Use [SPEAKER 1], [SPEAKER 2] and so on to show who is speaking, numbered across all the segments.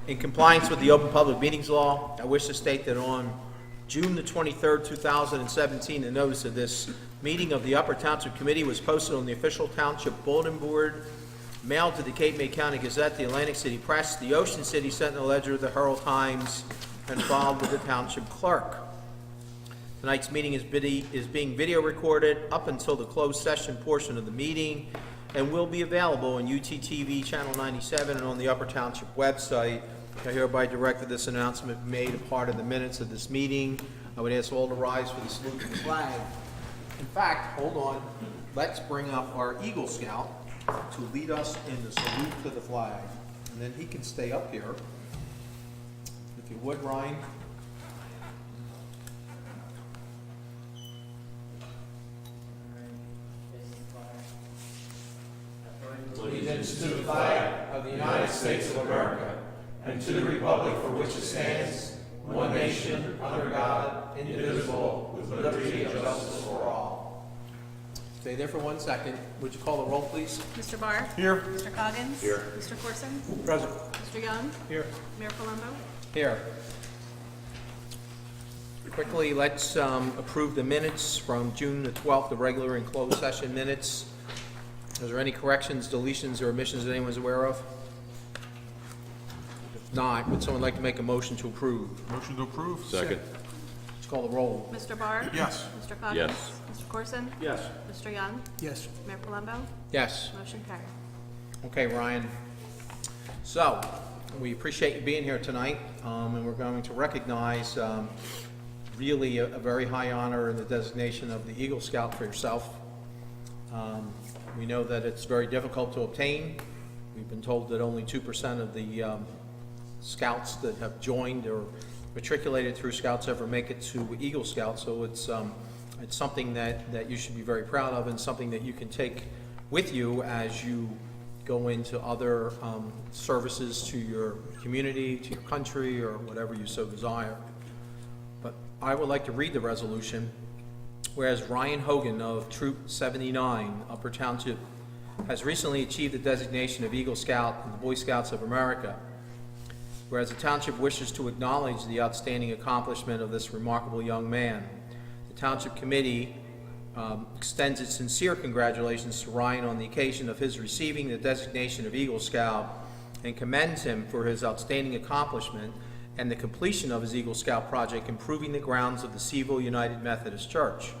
[SPEAKER 1] In compliance with the Open Public Meetings Law, I wish to state that on June the 23rd, 2017, the notice of this meeting of the Upper Township Committee was posted on the official Township Bulletin Board, mailed to the Cape May County Gazette, the Atlantic City Press, the Ocean City Sentinel Ledger, the Herald Times, and filed with the Township Clerk. Tonight's meeting is being video recorded up until the closed session portion of the meeting and will be available on UTTV Channel 97 and on the Upper Township website. I hereby direct that this announcement be made a part of the minutes of this meeting. I would ask all to rise for the salute to the flag. In fact, hold on, let's bring up our Eagle Scout to lead us in the salute to the flag. And then he can stay up here. If you would, Ryan.
[SPEAKER 2] Allegiance to the flag of the United States of America and to the republic for which it stands, one nation, under God, indivisible, with liberty and justice for all.
[SPEAKER 1] Stay there for 1 second. Would you call the roll, please?
[SPEAKER 3] Mr. Barr?
[SPEAKER 1] Here.
[SPEAKER 3] Mr. Coggins?
[SPEAKER 2] Here.
[SPEAKER 3] Mr. Corson?
[SPEAKER 1] Present.
[SPEAKER 3] Mr. Young?
[SPEAKER 1] Here.
[SPEAKER 3] Mayor Palumbo?
[SPEAKER 1] Here. Quickly, let's approve the minutes from June the 12th, the regular and closed session minutes. Is there any corrections, deletions, or omissions that anyone's aware of? If not, would someone like to make a motion to approve?
[SPEAKER 4] Motion to approve.
[SPEAKER 2] Second.
[SPEAKER 1] Let's call the roll.
[SPEAKER 3] Mr. Barr?
[SPEAKER 4] Yes.
[SPEAKER 3] Mr. Coggins?
[SPEAKER 2] Yes.
[SPEAKER 3] Mr. Corson?
[SPEAKER 2] Yes.
[SPEAKER 3] Mr. Young?
[SPEAKER 4] Yes.
[SPEAKER 3] Mayor Palumbo?
[SPEAKER 1] Yes.
[SPEAKER 3] Motion carried.
[SPEAKER 1] Okay, Ryan. So, we appreciate you being here tonight, and we're going to recognize really a very high honor in the designation of the Eagle Scout for yourself. We know that it's very difficult to obtain. We've been told that only 2% of the scouts that have joined or matriculated through Scouts ever make it to Eagle Scout, so it's something that you should be very proud of and something that you can take with you as you go into other services to your community, to your country, or whatever you so desire. But I would like to read the resolution. Whereas Ryan Hogan of Troop 79, Upper Township, has recently achieved the designation of Eagle Scout in the Boy Scouts of America. Whereas the Township wishes to acknowledge the outstanding accomplishment of this remarkable young man, the Township Committee extends its sincere congratulations to Ryan on the occasion of his receiving the designation of Eagle Scout and commends him for his outstanding accomplishment and the completion of his Eagle Scout project, improving the grounds of the Seville United Methodist Church.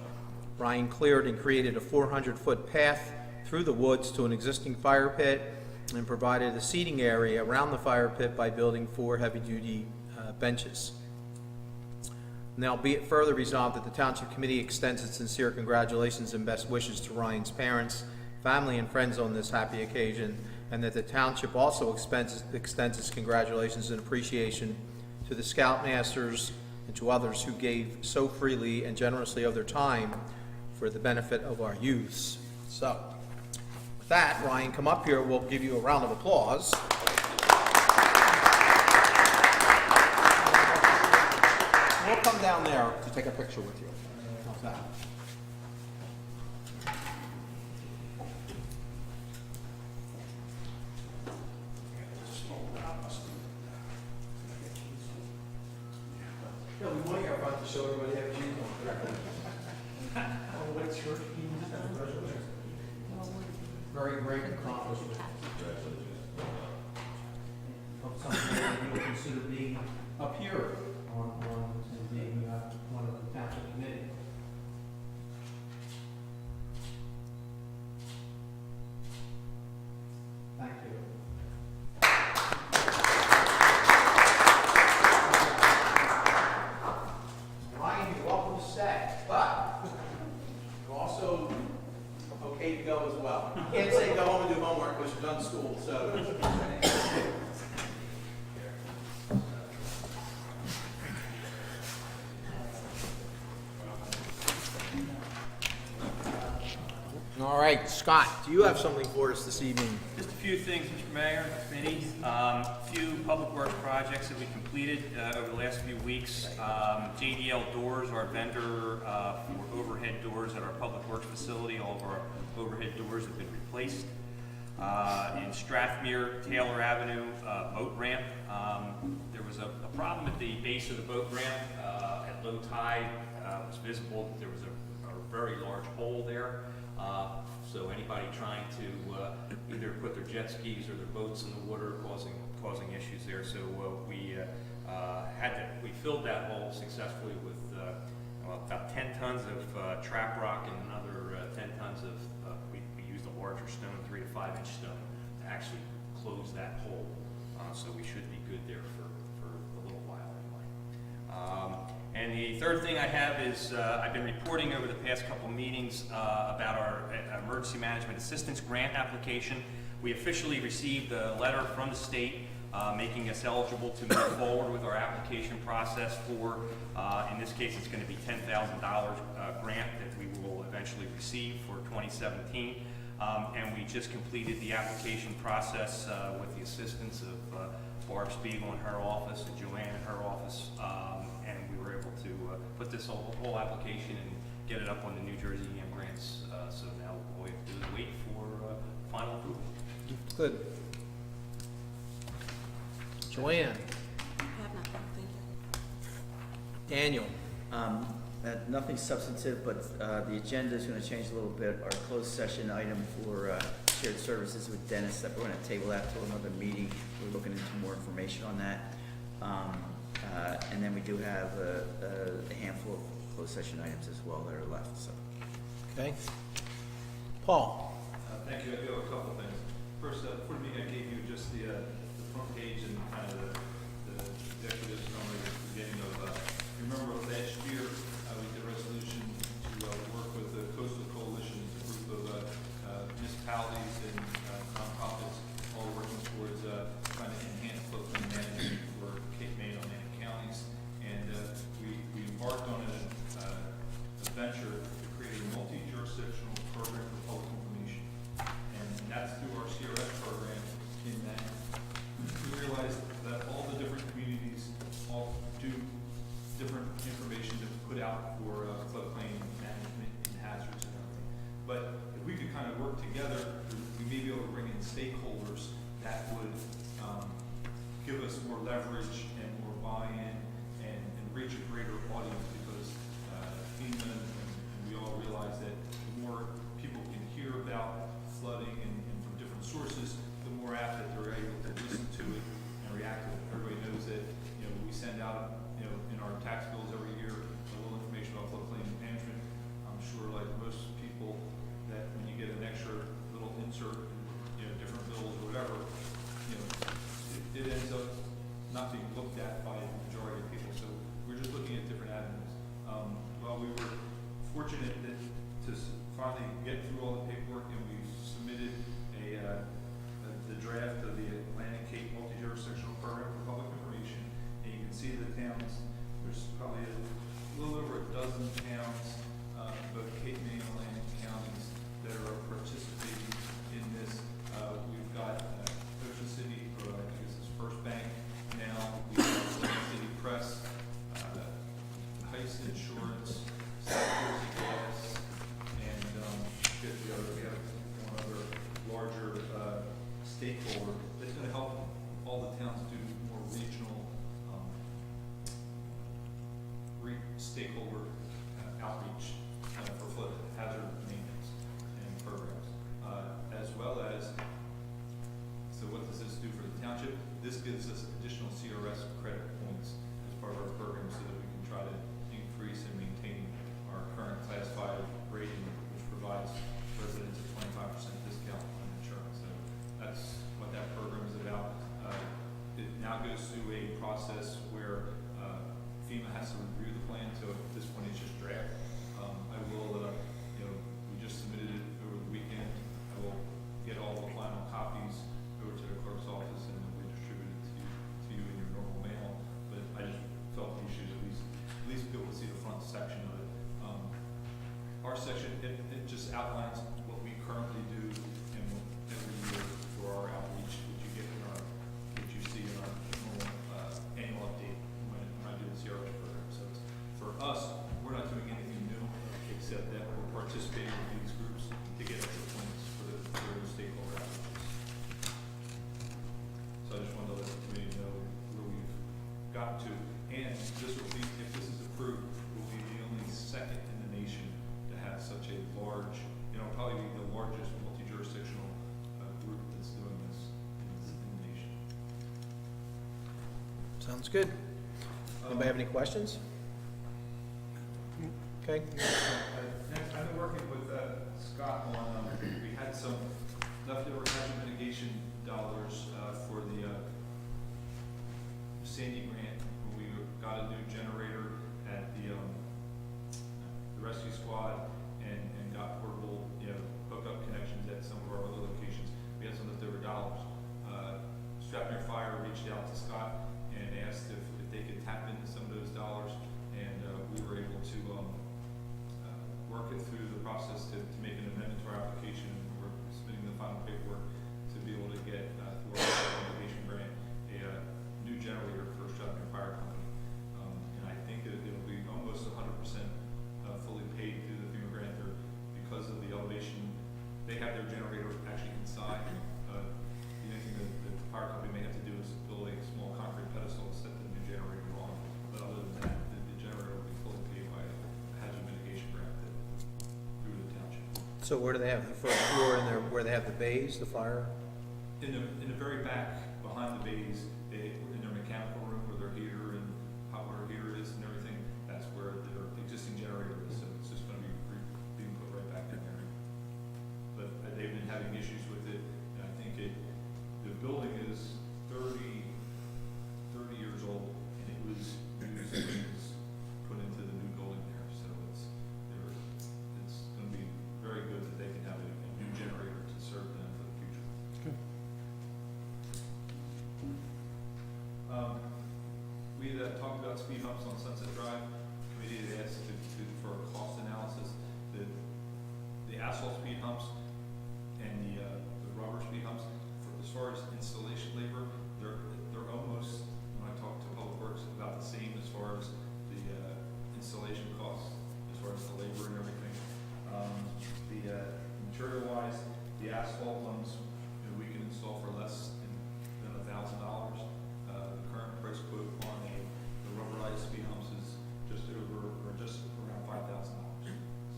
[SPEAKER 1] Ryan cleared and created a 400-foot path through the woods to an existing fire pit and provided a seating area around the fire pit by building 4 heavy-duty benches. Now, be it further resolved that the Township Committee extends its sincere congratulations and best wishes to Ryan's parents, family, and friends on this happy occasion, and that the Township also extends its congratulations and appreciation to the Scoutmasters and to others who gave so freely and generously of their time for the benefit of our youths. So, with that, Ryan, come up here. We'll give you a round of applause. We'll come down there to take a picture with you. How's that? Yeah, we want to get front to show everybody how to use them. Oh, white shirt. Very great accomplishment. Of something that you would consider being up here and being one of the Township Committee. Thank you. Ryan, you're welcome to stay, but you're also okay to go as well. You can't say go home and do homework because you're done school, so. All right, Scott, do you have something for us this evening?
[SPEAKER 5] Just a few things, Mr. Mayor, committee. A few public works projects that we completed over the last few weeks. JDL Doors, our vendor for overhead doors at our public works facility. All of our overhead doors have been replaced. In Strathmere, Taylor Avenue, boat ramp was a problem at the base of the boat ramp. At low tide, it was visible that there was a very large hole there. So anybody trying to either put their jet skis or their boats in the water causing issues there. So we filled that hole successfully with about 10 tons of trap rock and another 10 tons of, we used a larger stone, 3 to 5 inch stone, to actually close that hole. So we should be good there for a little while anyway. And the third thing I have is I've been reporting over the past couple meetings about our Emergency Management Assistance Grant application. We officially received a letter from the state making us eligible to move forward with our application process for, in this case, it's going to be $10,000 grant that we will eventually receive for 2017. And we just completed the application process with the assistance of Barb Spiegel in her office and Joanne in her office, and we were able to put this whole application and get it up on the New Jersey EM grants. So now all we have to do is wait for final approval.
[SPEAKER 1] Good. Joanne,
[SPEAKER 3] I have nothing, thank you.
[SPEAKER 1] Daniel,
[SPEAKER 4] Nothing substantive, but the agenda is going to change a little bit. Our closed session item for shared services with Dennis, that we're going to table that to another meeting. We're looking into more information on that. And then we do have a handful of closed session items as well that are left. So.
[SPEAKER 1] okay. Paul,
[SPEAKER 2] Thank you. I do have a couple things. First, before the meeting, I gave you just the front page and kind of the executive summary at the beginning of, remember last year, we did a resolution to work with the Coastal Coalition, a group of municipalities and nonprofits, all working towards trying to enhance floodplain management for Cape May and Atlantic counties. And we embarked on a venture to create a multi-jurisdictional program for public information. And that's through our CRS program, in that we realized that all the different communities all do different information to put out for floodplain management and hazards and everything. But if we could kind of work together, we may be able to bring in stakeholders that would give us more leverage and more buy-in and reach a greater audience, because FEMA and we all realize that the more people can hear about flooding and from different sources, the more apt that they're able to listen to it and react to it. Everybody knows that, we send out, in our tax bills every year, a little information about floodplain management. I'm sure, like most people, that when you get an extra little insert, different bills or whatever, it ends up not being looked at by the majority of people. So we're just looking at different avenues. Well, we were fortunate to finally get through all the paperwork, and we submitted the draft of the Atlantic Cape multi-jurisdictional program for public information. And you can see the towns. There's probably a little over a dozen towns, both Cape May and Atlantic counties, that are participating in this. We've got Ocean City, or I think this is First Bank now. We've got Atlantic City Press, Heist Insurance, South Jersey Gas, and we have one other larger stakeholder that's going to help all the towns do more regional stakeholder outreach for flood hazard maintenance and programs, as well as, so what does this do for the township? This gives us additional CRS credit points as part of our program, so that we can try to increase and maintain our current Class 5 rating, which provides residents a 25% discount on insurance. So that's what that program is about. It now goes through a process where FEMA has to review the plan, so at this point it's just draft. I will, we just submitted it over the weekend. I will get all the final copies over to the clerk's office, and then we distribute it to you in your normal mail. But I just felt we should at least be able to see the front section of it. Our section, it just outlines what we currently do and every year for our outreach, which you see in our normal annual update when I do the CRS program. So for us, we're not doing anything new, except that we're participating in these groups to get extra points for the stakeholder outreaches. So I just wanted to let the committee know where we've
[SPEAKER 6] gotten to. And this will be, if this is approved, will be the only second in the nation to have such a large, probably be the largest multi-jurisdictional group that's doing this in the nation.
[SPEAKER 1] Sounds good. Anybody have any questions? Okay.
[SPEAKER 6] I've been working with Scott on, we had some leftover hazard mitigation dollars for the Sandy grant. We got a new generator at the rescue squad and got portable, hookup connections at some of our other locations. We had some leftover dollars. Strapner Fire reached out to Scott and asked if they could tap into some of those dollars, and we were able to work it through the process to make an amendment to our application. We're submitting the final paperwork to be able to get through our mitigation grant a new generator for Strapner Fire Company. And I think it'll be almost 100% fully paid through the FEMA grant there because of the elevation. They have their generator actually inside. The only thing that the fire company may have to do is build a small concrete pedestal to set the new generator on. But other than that, the generator will be fully paid by a hazard mitigation grant through the township.
[SPEAKER 1] So where do they have the first floor in there, where they have the bays, the fire?
[SPEAKER 6] In the very back, behind the bays, in their mechanical room where their heater and hot water heater is and everything, that's where their existing generator is. So it's just going to be being put right back in there. But they've been having issues with it, and I think the building is 30 years old, and it was used when it was put into the new building there. So it's going to be very good that they can have a new generator to serve them for the future. We had talked about speed humps on Sunset Drive. Committee had asked for a cost analysis. The asphalt speed humps and the rubber speed humps, as far as installation labor, they're almost, when I talk to Public Works, about the same as far as the installation costs, as far as the labor and everything. The material-wise, the asphalt ones, we can install for less than $1,000. The current price quote on the rubberized speed humps is just around $5,000.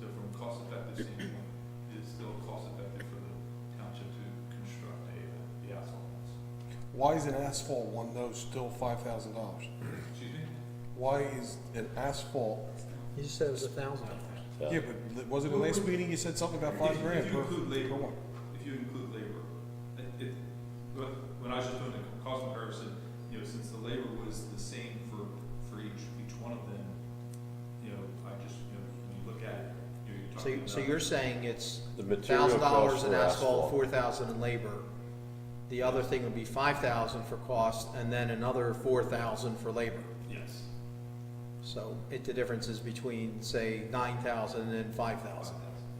[SPEAKER 6] So from a cost-effective standpoint, it's still cost-effective for the township to construct the asphalt ones.
[SPEAKER 2] Why is an asphalt one though still $5,000?
[SPEAKER 6] Excuse me?
[SPEAKER 2] Why is an asphalt?
[SPEAKER 1] You just said it was $1,000.
[SPEAKER 2] Yeah, but wasn't the last meeting you said something about $5 grand?
[SPEAKER 6] If you include labor,
[SPEAKER 2] for one?
[SPEAKER 6] if you include labor, when I was just doing the cost comparison, since the labor was the same for each one of them, I just, when you look at it, you're talking about.
[SPEAKER 1] So you're saying it's
[SPEAKER 7] The material cost
[SPEAKER 1] $1,000 in
[SPEAKER 7] for
[SPEAKER 1] asphalt, $4,000 in labor. The other thing would be $5,000 for cost, and then another $4,000 for labor.
[SPEAKER 6] Yes.
[SPEAKER 1] So the difference is between, say, $9,000 and $5,000.
[SPEAKER 6] 5,000,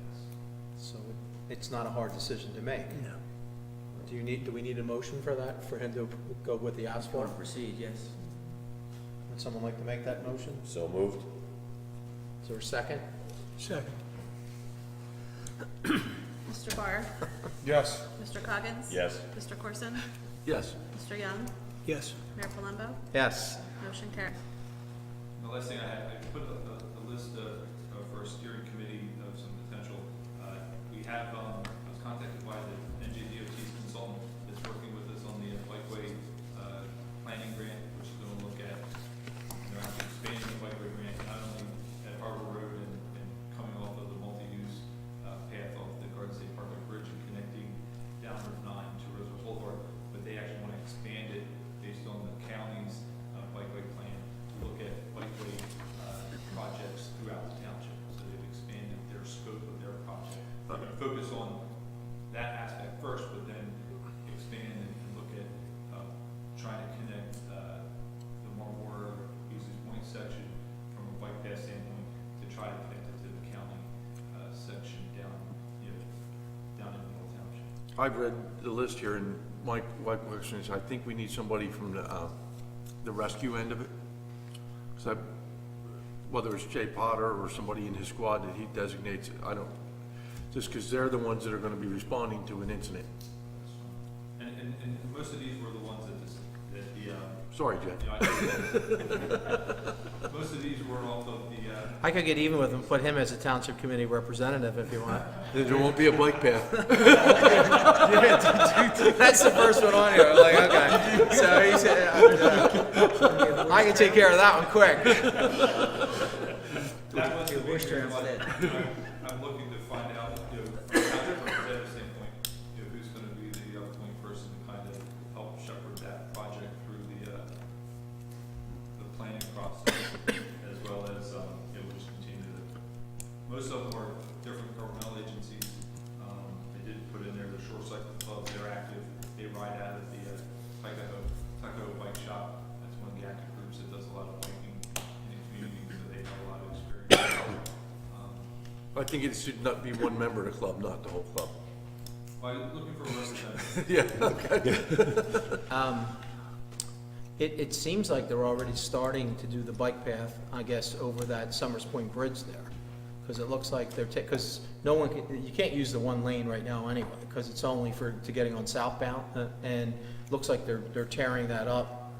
[SPEAKER 6] yes.
[SPEAKER 1] So it's not a hard decision to make.
[SPEAKER 4] No.
[SPEAKER 1] Do we need a motion for that, for him to go with the
[SPEAKER 4] Want
[SPEAKER 1] asphalt?
[SPEAKER 4] to proceed, yes.
[SPEAKER 1] Would someone like to make that motion?
[SPEAKER 7] So moved?
[SPEAKER 1] Is there a second?
[SPEAKER 2] Second.
[SPEAKER 3] Mr. Barr?
[SPEAKER 2] Yes.
[SPEAKER 3] Mr. Coggins?
[SPEAKER 7] Yes.
[SPEAKER 3] Mr. Corson?
[SPEAKER 7] Yes.
[SPEAKER 3] Mr. Young?
[SPEAKER 2] Yes.
[SPEAKER 3] Mayor Palumbo?
[SPEAKER 1] Yes.
[SPEAKER 3] Motion carried.
[SPEAKER 6] The last thing I put a list for a steering committee of some potential. We have, I was contacted by the NJDOT's consultant that's working with us on the bikeway planning grant, which is going to look at, actually expanding the bikeway grant, not only at Harbor Road and coming off of the multi-use path off the Garden State Parkway Bridge and connecting down Route 9 to Roosevelt Boulevard, but they actually want to expand it based on the county's bikeway plan to look at bikeway projects throughout the township. So they've expanded their scope of their project. They're going to focus on that aspect first, but then expand and look at trying to connect the Marmora Easy Point section from a bike path standpoint to try to connect it to the county section down in Middle Township.
[SPEAKER 8] I've read the list here, and my question is, I think we need somebody from the rescue end of it. So whether it's Jay Potter or somebody in his squad that he designates, I don't, just because they're the ones that are gonna be responding to an incident.
[SPEAKER 6] And most of these were the ones that the
[SPEAKER 8] Sorry, Jay.
[SPEAKER 6] You know, most of these were off of the,
[SPEAKER 1] I could get even with him, put him as a township committee representative if you want.
[SPEAKER 8] There won't be a bike path.
[SPEAKER 1] That's the first one on here, I'm like, okay. So he said, I can take care of that one quick.
[SPEAKER 6] that was the big
[SPEAKER 4] Worcester
[SPEAKER 6] area, but
[SPEAKER 4] instead.
[SPEAKER 6] I'm looking to find out, you know, from a representative standpoint, you know, who's gonna be the point person to kind of help shepherd that project through the planning process, as well as, you know, just continue to, most of them are different governmental agencies. They did put in there the Shore Cycle Club, they're active, they ride out of the, Tuckahoe Bike Shop. That's one of the active groups that does a lot of biking in the community, so they have a lot of experience.
[SPEAKER 8] I think it should not be one member of the club, not the whole club.
[SPEAKER 6] Well, I'm looking for a representative.
[SPEAKER 8] Yeah, okay.
[SPEAKER 1] It seems like they're already starting to do the bike path, I guess, over that Summers Point Bridge there. Because it looks like they're, because no one can, you can't use the one lane right now anyway, because it's only to getting on southbound. And it looks like they're tearing that up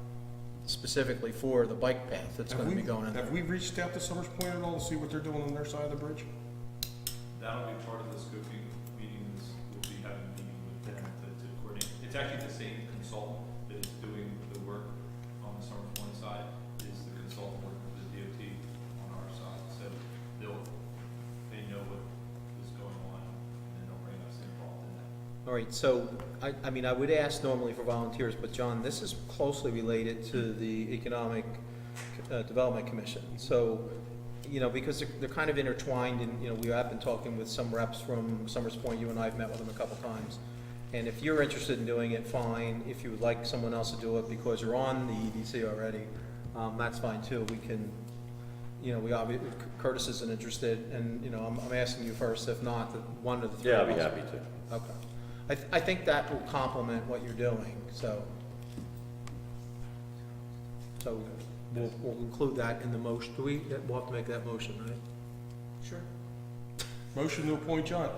[SPEAKER 1] specifically for the bike path that's gonna be going in there.
[SPEAKER 2] Have we reached out to Summers Point at all to see what they're doing on their side of the bridge?
[SPEAKER 6] That'll be part of the scoping meetings, we'll be having a meeting with them to coordinate. It's actually the same consultant that is doing the work on the Summer Point side, is the consultant working with the DOT on our side. So they know what is going on, and they'll bring us involved in that.
[SPEAKER 1] All right, so, I mean, I would ask normally for volunteers, but John, this is closely related to the Economic Development Commission. So, you know, because they're kind of intertwined, and, you know, we have been talking with some reps from Summers Point, you and I have met with them a couple times. And if you're interested in doing it, fine. If you would like someone else to do it because you're on the EDC already, that's fine too. We can, you know, we obviously, Curtis isn't interested, and, you know, I'm asking you first, if not, one of the three.
[SPEAKER 7] Yeah, I'd be
[SPEAKER 1] of us.
[SPEAKER 7] happy to.
[SPEAKER 1] Okay. I think that will complement what you're doing, so. So we'll include that in the motion. We'll have to make that motion, right?
[SPEAKER 4] Sure.
[SPEAKER 2] Motion to appoint John.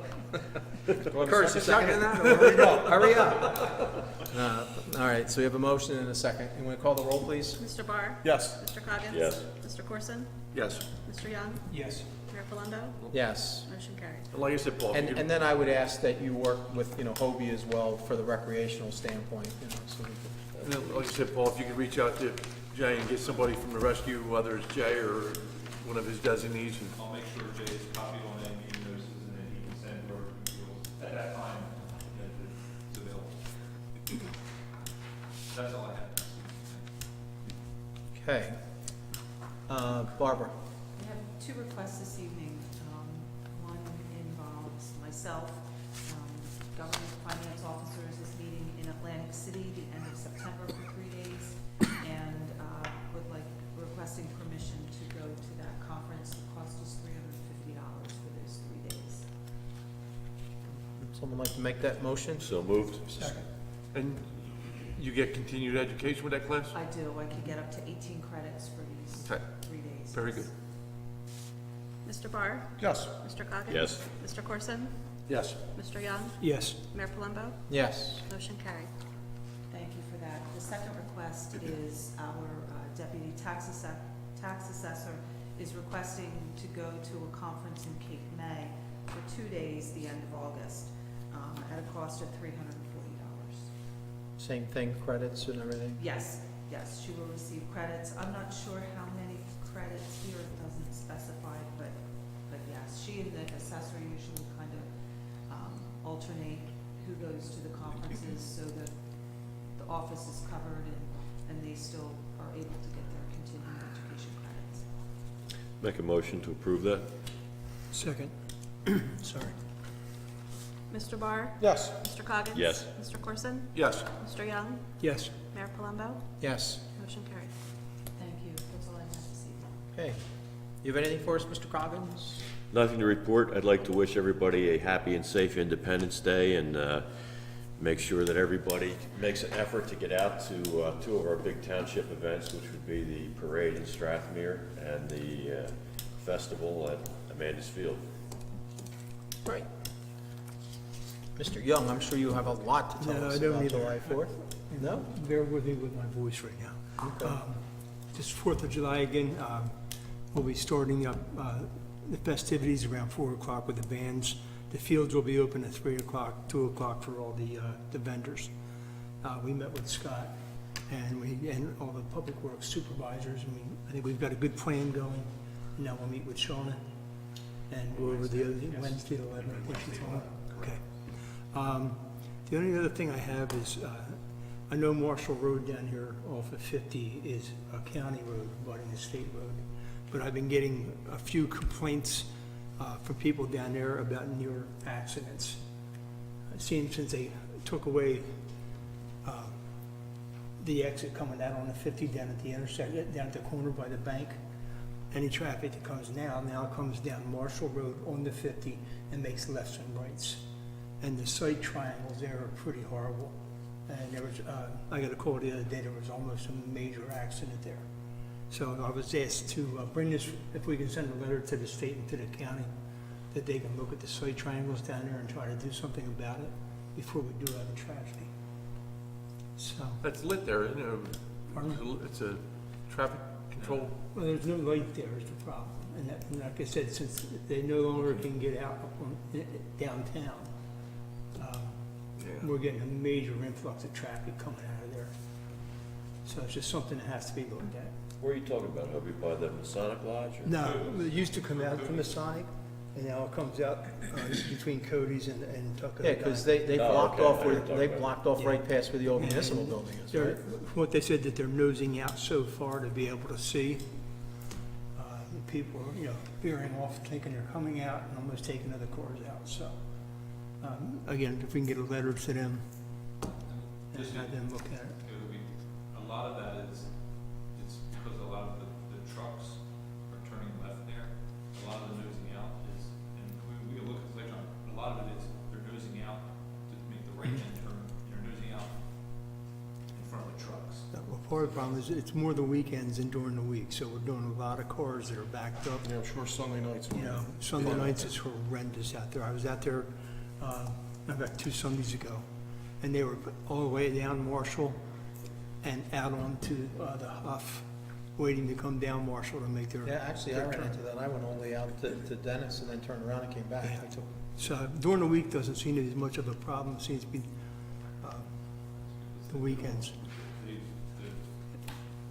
[SPEAKER 1] Curtis, you seconding that? or Hurry up. Hurry up. All right, so we have a motion and a second. You want to call the roll, please?
[SPEAKER 3] Mr. Barr?
[SPEAKER 2] Yes.
[SPEAKER 3] Mr. Coggins?
[SPEAKER 7] Yes.
[SPEAKER 3] Mr. Corson?
[SPEAKER 8] Yes.
[SPEAKER 3] Mr. Young?
[SPEAKER 2] Yes.
[SPEAKER 3] Mayor Palumbo?
[SPEAKER 1] Yes.
[SPEAKER 3] Motion carried.
[SPEAKER 8] And like I said, Paul, if you
[SPEAKER 1] And
[SPEAKER 8] could-
[SPEAKER 1] then I would ask that you work with, you know, Hobie as well for the recreational standpoint, you know, so we can.
[SPEAKER 8] and then, like I said, Paul, if you could reach out to Jay and get somebody from the rescue, whether it's Jay or one of his designees, and
[SPEAKER 6] I'll make sure Jay is copied on any meeting notices, and then he can send whoever he feels at that time that it's available. That's all I have.
[SPEAKER 1] Okay. Barbara?
[SPEAKER 9] I have two requests this evening. One involves myself. Government finance officers is meeting in Atlantic City the end of September for 3 days, and requesting permission to go to that conference. The cost is $350 for those 3 days.
[SPEAKER 1] Someone like to make that motion?
[SPEAKER 7] So moved.
[SPEAKER 2] Second.
[SPEAKER 8] and you get continued education with that class?
[SPEAKER 9] I do. I could get up to 18 credits for these
[SPEAKER 8] Okay.
[SPEAKER 9] 3 days.
[SPEAKER 8] Very good.
[SPEAKER 3] Mr. Barr?
[SPEAKER 2] Yes.
[SPEAKER 3] Mr. Coggins?
[SPEAKER 7] Yes.
[SPEAKER 3] Mr. Corson?
[SPEAKER 8] Yes.
[SPEAKER 3] Mr. Young?
[SPEAKER 2] Yes.
[SPEAKER 3] Mayor Palumbo?
[SPEAKER 1] Yes.
[SPEAKER 3] Motion carried.
[SPEAKER 9] Thank you for that. The second request is our deputy tax assessor is requesting to go to a conference in Cape May for 2 days, the end of August, at a cost of $340.
[SPEAKER 1] Same thing, credits and everything?
[SPEAKER 9] Yes, she will receive credits. I'm not sure how many credits here, it doesn't specify, but yes, she and the assessor usually kind of alternate who goes to the conferences so that the office is covered and they still are able to get their continuing education credits.
[SPEAKER 7] Make a motion to approve that?
[SPEAKER 2] Second. Sorry.
[SPEAKER 3] Mr. Barr?
[SPEAKER 2] Yes.
[SPEAKER 3] Mr. Coggins?
[SPEAKER 7] Yes.
[SPEAKER 3] Mr. Corson?
[SPEAKER 8] Yes.
[SPEAKER 3] Mr. Young?
[SPEAKER 2] Yes.
[SPEAKER 3] Mayor Palumbo?
[SPEAKER 1] Yes.
[SPEAKER 3] Motion carried.
[SPEAKER 9] Thank you, that's all I have this evening.
[SPEAKER 1] Okay. You have anything for us, Mr. Coggins?
[SPEAKER 7] Nothing to report. I'd like to wish everybody a happy and safe Independence Day, and make sure that everybody makes an effort to get out to two of our big township events, which would be the parade in Strathmere and the festival at Amanda's Field.
[SPEAKER 1] Right. Mr. Young, I'm sure you have a lot to tell
[SPEAKER 10] No,
[SPEAKER 1] us
[SPEAKER 10] I don't
[SPEAKER 1] about
[SPEAKER 10] either.
[SPEAKER 1] July 4th. No?
[SPEAKER 10] Bear with me with my voice right now. Just 4th of July again, we'll be starting up the festivities around 4 o'clock with the bands. The fields will be open at 3 o'clock, 2 o'clock for all the vendors. We met with Scott and all the public works supervisors, and I think we've got a good plan going. And now we'll meet with Shauna and go over the other, Wednesday the 11th, I think she told me. Okay. The only other thing I have is, I know Marshall Road down here off of 50 is a county road, abutting a state road. But I've been getting a few complaints from people down there about near accidents. It seems since they took away the exit coming out on the 50 down at the intersection, down at the corner by the bank, any traffic that comes now comes down Marshall Road on the 50 and makes lefts and rights. And the sight triangles there are pretty horrible. And there was, I got a call the other day, there was almost a major accident there. So I was asked to bring this, if we can send a letter to the state and to the county, that they can look at the sight triangles down there and try to do something about it before we do have a tragedy. So,
[SPEAKER 8] That's lit there, you know,
[SPEAKER 10] pardon?
[SPEAKER 8] it's a traffic control.
[SPEAKER 10] Well, there's no light there is the problem. And like I said, since they no longer can get out downtown, we're getting a major influx of traffic coming out of there. So it's just something that has to be looked at.
[SPEAKER 7] Where are you talking about, Hobie, by the Masonic Lodge? Or?
[SPEAKER 10] No, it used to come out from Masonic, and now it comes out between Cody's and Tuckahoe.
[SPEAKER 1] Yeah, because they
[SPEAKER 7] Oh,
[SPEAKER 1] blocked
[SPEAKER 7] okay,
[SPEAKER 1] off,
[SPEAKER 7] I
[SPEAKER 1] where
[SPEAKER 7] know what you're
[SPEAKER 1] they
[SPEAKER 7] talking
[SPEAKER 1] blocked off right past where the old
[SPEAKER 10] Yeah,
[SPEAKER 1] municipal
[SPEAKER 10] and
[SPEAKER 1] building is,
[SPEAKER 10] they're-
[SPEAKER 1] right?
[SPEAKER 10] What they said, that they're nosing out so far to be able to see. People are, veering off, thinking they're coming out and almost taking other cars out, so. Again, if we can get a letter to them and
[SPEAKER 6] Just-
[SPEAKER 10] have them look at it.
[SPEAKER 6] It would be, a lot of that is, it's because a lot of the trucks are turning left there. A lot of the nosing out is, and we can look at the later on, but a lot of it is they're nosing out to make the right hand turn, they're nosing out in front of the trucks.
[SPEAKER 10] Well, part of the problem is it's more the weekends than during the week, so we're doing a lot of cars that are backed up.
[SPEAKER 2] Yeah, I'm sure Sunday nights.
[SPEAKER 10] Sunday nights is horrendous out there. I was out there, about 2 Sundays ago, and they were all the way down Marshall and out onto the Huff, waiting to come down Marshall to make their.
[SPEAKER 1] Yeah, actually, I
[SPEAKER 10] their
[SPEAKER 1] ran
[SPEAKER 10] turn.
[SPEAKER 1] into that. I went all the way out to Dennis and then turned around and came back.
[SPEAKER 10] Yeah.
[SPEAKER 1] I took-
[SPEAKER 10] So during the week doesn't seem to be as much of a problem, seems to be the weekends.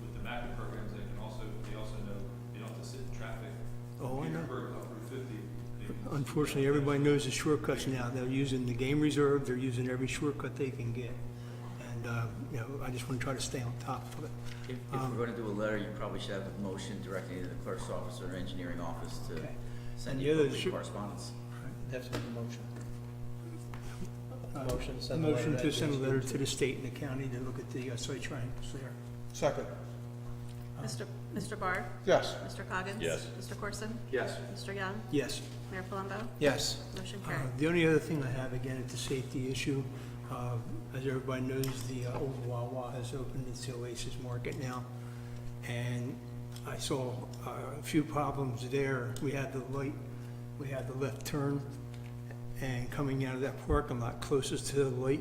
[SPEAKER 6] With the MACA programs, they also know they don't have to sit in traffic.
[SPEAKER 10] Oh, I know.
[SPEAKER 6] Petersburg up Route 50.
[SPEAKER 10] Unfortunately, everybody knows the shortcuts now. They're using the game reserve, they're using every shortcut they can get. And, I just want to try to stay on top of it.
[SPEAKER 4] If we're gonna do a letter, you probably should have a motion directly to the clerk's office or engineering office to
[SPEAKER 10] Okay.
[SPEAKER 4] send
[SPEAKER 10] And
[SPEAKER 4] you
[SPEAKER 10] the other
[SPEAKER 4] appropriate
[SPEAKER 10] should-
[SPEAKER 4] correspondence.
[SPEAKER 1] They have to make a motion.
[SPEAKER 10] Uh,
[SPEAKER 1] Motion to send a letter
[SPEAKER 10] Motion
[SPEAKER 1] to
[SPEAKER 10] to send a letter
[SPEAKER 1] NJDOT.
[SPEAKER 10] to the state and the county to look at the site triangles there.
[SPEAKER 2] Second.
[SPEAKER 3] Mr. Bard?
[SPEAKER 2] Yes.
[SPEAKER 3] Mr. Coggins?
[SPEAKER 7] Yes.
[SPEAKER 3] Mr. Corson?
[SPEAKER 8] Yes.
[SPEAKER 3] Mr. Young?
[SPEAKER 10] Yes.
[SPEAKER 3] Mayor Palumbo?
[SPEAKER 1] Yes.
[SPEAKER 3] Motion carried.
[SPEAKER 10] The only other thing I have, again, it's a safety issue. As everybody knows, the old Wawa has opened its Oasis Market now. And I saw a few problems there. We had the light, we had the left turn, and coming out of that parking lot closest to the light,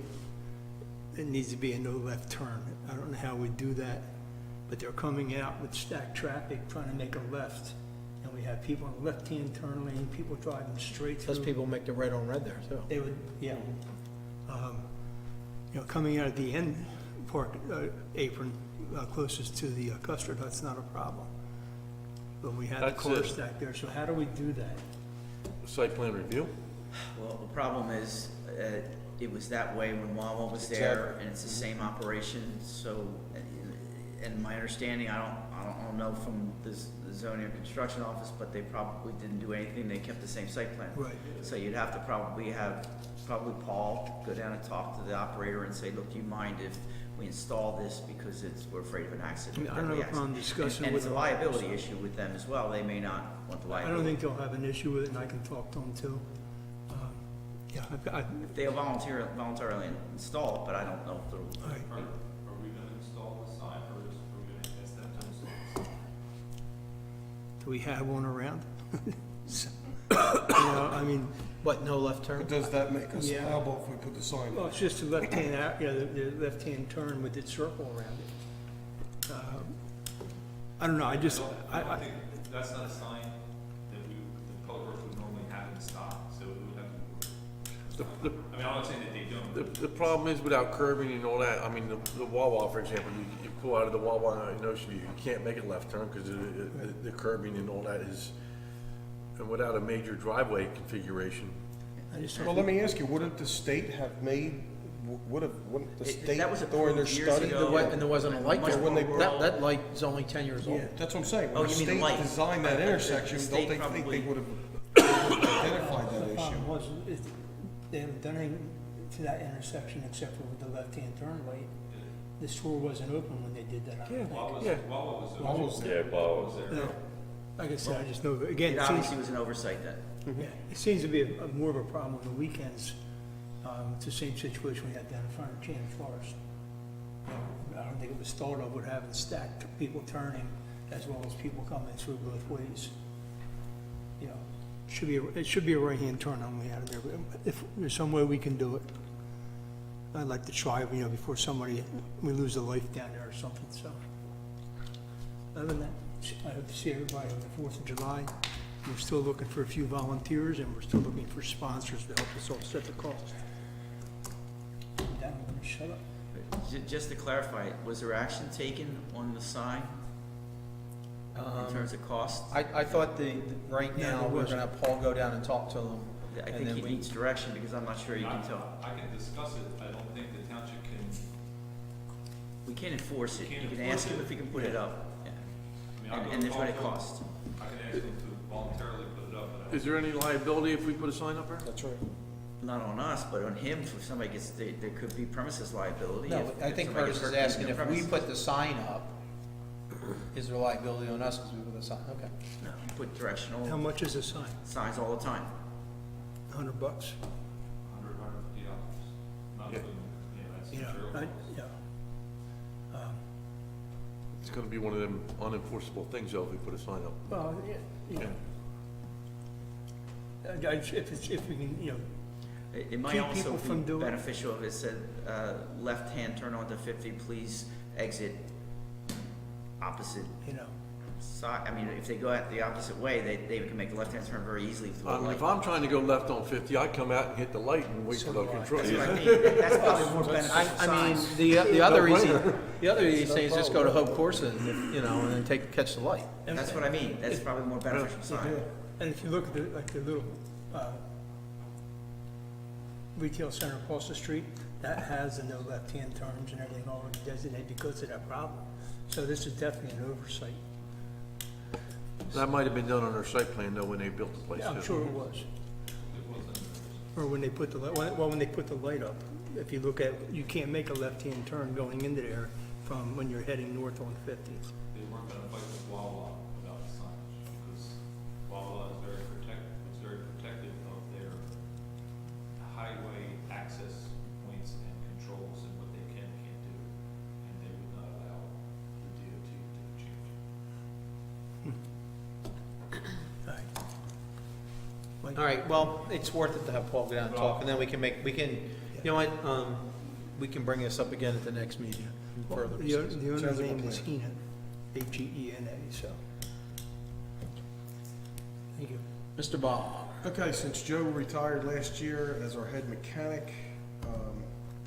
[SPEAKER 10] it needs to be a no left turn. I don't know how we do that, but they're coming out with stacked traffic, trying to make a left. And we have people in the left-hand turn lane, people driving straight through.
[SPEAKER 1] Those people make the red on red there, too.
[SPEAKER 10] They would, yeah. Coming out of the end park apron closest to the custard hut's not a problem. But we had the
[SPEAKER 8] That's
[SPEAKER 10] car
[SPEAKER 8] it.
[SPEAKER 10] stacked there, so how do we do that?
[SPEAKER 8] Site plan review?
[SPEAKER 4] Well, the problem is, it was that way when Wawa was there, and it's the same operation, so, and my understanding, I don't know from the zoning or construction office, but they probably didn't do anything, they kept the same site plan.
[SPEAKER 10] Right.
[SPEAKER 4] So you'd have to probably have Paul go down and talk to the operator and say, look, do you mind if we install this because we're afraid of an accident?
[SPEAKER 10] I don't have a problem discussing
[SPEAKER 4] And
[SPEAKER 10] with
[SPEAKER 4] it's a
[SPEAKER 10] them.
[SPEAKER 4] liability issue with them as well, they may not want the
[SPEAKER 10] I
[SPEAKER 4] liability.
[SPEAKER 10] don't think they'll have an issue with it, and I can talk to them too. Yeah,
[SPEAKER 4] They'll voluntarily install it, but I don't know if they'll.
[SPEAKER 10] all right.
[SPEAKER 6] Are we gonna install the sign, or are we gonna ask them to install the sign?
[SPEAKER 10] Do we have one around? So, I mean,
[SPEAKER 1] What, no left turn?
[SPEAKER 2] But does that make us
[SPEAKER 10] Yeah.
[SPEAKER 2] liable if we put the sign
[SPEAKER 10] well,
[SPEAKER 2] up?
[SPEAKER 10] it's just the left-hand, the left-hand turn with its circle around it. I don't know, I just,
[SPEAKER 6] I don't think, that's not a sign that the public works would normally have in stock, so it would have to be. I mean, I'm not saying that they don't.
[SPEAKER 8] The problem is without curbing and all that, I mean, the Wawa, for example, you pull out of the Wawa in Ocean View, you can't make a left turn because the curbing and all that is, and without a major driveway configuration.
[SPEAKER 10] I just.
[SPEAKER 2] Well, let me ask you, wouldn't the state have made, wouldn't the state
[SPEAKER 4] That was
[SPEAKER 2] during their
[SPEAKER 4] approved years
[SPEAKER 2] study?
[SPEAKER 4] ago.
[SPEAKER 1] And there wasn't a light
[SPEAKER 4] Much
[SPEAKER 1] there.
[SPEAKER 2] when they-
[SPEAKER 1] That light is only 10 years old.
[SPEAKER 10] Yeah.
[SPEAKER 2] That's what I'm saying,
[SPEAKER 4] Oh,
[SPEAKER 2] when the
[SPEAKER 4] you mean the
[SPEAKER 2] state
[SPEAKER 4] light.
[SPEAKER 2] designed that
[SPEAKER 4] The
[SPEAKER 2] intersection,
[SPEAKER 4] state
[SPEAKER 2] don't they think
[SPEAKER 4] probably-
[SPEAKER 2] they would have identified that
[SPEAKER 10] The
[SPEAKER 2] issue?
[SPEAKER 10] problem was, is they haven't done anything to that intersection except for with the left-hand turn light. The store wasn't open when they did that, I don't think.
[SPEAKER 6] Wawa
[SPEAKER 8] Yeah.
[SPEAKER 6] was.
[SPEAKER 2] Almost
[SPEAKER 7] Yeah, Bob was there.
[SPEAKER 10] No. Like I said, I just know, again,
[SPEAKER 4] It
[SPEAKER 10] it seems,
[SPEAKER 4] obviously was an oversight then.
[SPEAKER 10] yeah, it seems to be more of a problem on the weekends. It's the same situation we had down in front of Chan Forest. I don't think it was thought of with having stacked people turning as well as people coming through both ways. You know, it should be a right-hand turn only out of there, but if there's some way we can do it, I'd like to try, before we lose a life down there or something, so. Other than that, I hope to see everybody on the 4th of July. We're still looking for a few volunteers, and we're still looking for sponsors to help us offset the cost. With that, I'm gonna shut up.
[SPEAKER 4] Just to clarify, was there action taken on the sign in terms of cost?
[SPEAKER 1] I thought right
[SPEAKER 10] No,
[SPEAKER 1] now,
[SPEAKER 10] there
[SPEAKER 1] we're
[SPEAKER 10] wasn't.
[SPEAKER 1] gonna have Paul go down and talk to them.
[SPEAKER 4] I
[SPEAKER 1] and
[SPEAKER 4] think
[SPEAKER 1] then
[SPEAKER 4] he
[SPEAKER 1] we-
[SPEAKER 4] needs direction because I'm not sure you can tell.
[SPEAKER 6] I can discuss it, I don't think the township can,
[SPEAKER 4] We can't enforce it.
[SPEAKER 6] We can't
[SPEAKER 4] You can
[SPEAKER 6] enforce
[SPEAKER 4] ask him
[SPEAKER 6] it.
[SPEAKER 4] if he can put it up. Yeah.
[SPEAKER 6] I mean, I'll go
[SPEAKER 4] And there's what it
[SPEAKER 6] call
[SPEAKER 4] costs.
[SPEAKER 6] them. I can ask them to voluntarily put it up, but I
[SPEAKER 8] Is there any liability if we put a sign up there?
[SPEAKER 2] That's right.
[SPEAKER 4] Not on us, but on him, if somebody gets, there could be premises liability.
[SPEAKER 1] No,
[SPEAKER 4] if-
[SPEAKER 1] I
[SPEAKER 4] if
[SPEAKER 1] think
[SPEAKER 4] somebody
[SPEAKER 1] Curtis
[SPEAKER 4] gets
[SPEAKER 1] is
[SPEAKER 4] hurt
[SPEAKER 1] asking
[SPEAKER 4] in
[SPEAKER 1] if
[SPEAKER 4] the
[SPEAKER 1] we
[SPEAKER 4] premises.
[SPEAKER 1] put the sign up, is there liability on us because we put the sign, okay.
[SPEAKER 4] No, you put directional
[SPEAKER 10] How much is a sign?
[SPEAKER 4] signs all the time.
[SPEAKER 10] $100?
[SPEAKER 6] $150, not
[SPEAKER 8] Yeah.
[SPEAKER 6] including, that's
[SPEAKER 10] You know,
[SPEAKER 6] material.
[SPEAKER 10] yeah.
[SPEAKER 8] It's gonna be one of them unenforceable things though if we put a sign up.
[SPEAKER 10] Well, yeah. If we can,
[SPEAKER 4] It might
[SPEAKER 10] Keep
[SPEAKER 4] also
[SPEAKER 10] people from
[SPEAKER 4] be
[SPEAKER 10] doing-
[SPEAKER 4] beneficial if it said, left-hand turn onto 50, please exit opposite side. I mean, if they go out the opposite way, they can make the left-hand turn very easily through a light.
[SPEAKER 8] If I'm trying to go left on 50, I come out and hit the light and wait
[SPEAKER 10] So
[SPEAKER 8] for the
[SPEAKER 10] do I.
[SPEAKER 8] control.
[SPEAKER 4] That's what I mean. That's probably more beneficial
[SPEAKER 1] I mean,
[SPEAKER 4] signs.
[SPEAKER 1] the other easy thing is just go to Hope Corsa and, and then catch the light.
[SPEAKER 4] That's what I mean. That's probably more beneficial sign.
[SPEAKER 10] and if you look at the little retail center across the street, that has the no left-hand turns and everything already designated because of that problem. So this is definitely an oversight.
[SPEAKER 8] That might have been done on their site plan though when they built the place.
[SPEAKER 10] Yeah, I'm
[SPEAKER 8] too.
[SPEAKER 10] sure it was. Or when they put the when they put the light up. If you look at, you can't make a left-hand turn going into there from when you're heading north on 50.
[SPEAKER 6] They weren't gonna fight with Wawa about the signage, because Wawa is very protective of their highway access points and controls and what they can and can't do, and they would not allow the DOT to change.
[SPEAKER 1] All right, well, it's worth it to have Paul go down and talk, and then we can, you know what, we can bring this up again at the next meeting. Further
[SPEAKER 10] The
[SPEAKER 1] discuss.
[SPEAKER 10] owner's
[SPEAKER 2] Sounds like a
[SPEAKER 10] name is
[SPEAKER 2] plan.
[SPEAKER 10] Heenan, H-E-E-N-A, so. Thank you.
[SPEAKER 1] Mr. Bob.
[SPEAKER 2] Okay, since Joe retired last year as our head mechanic,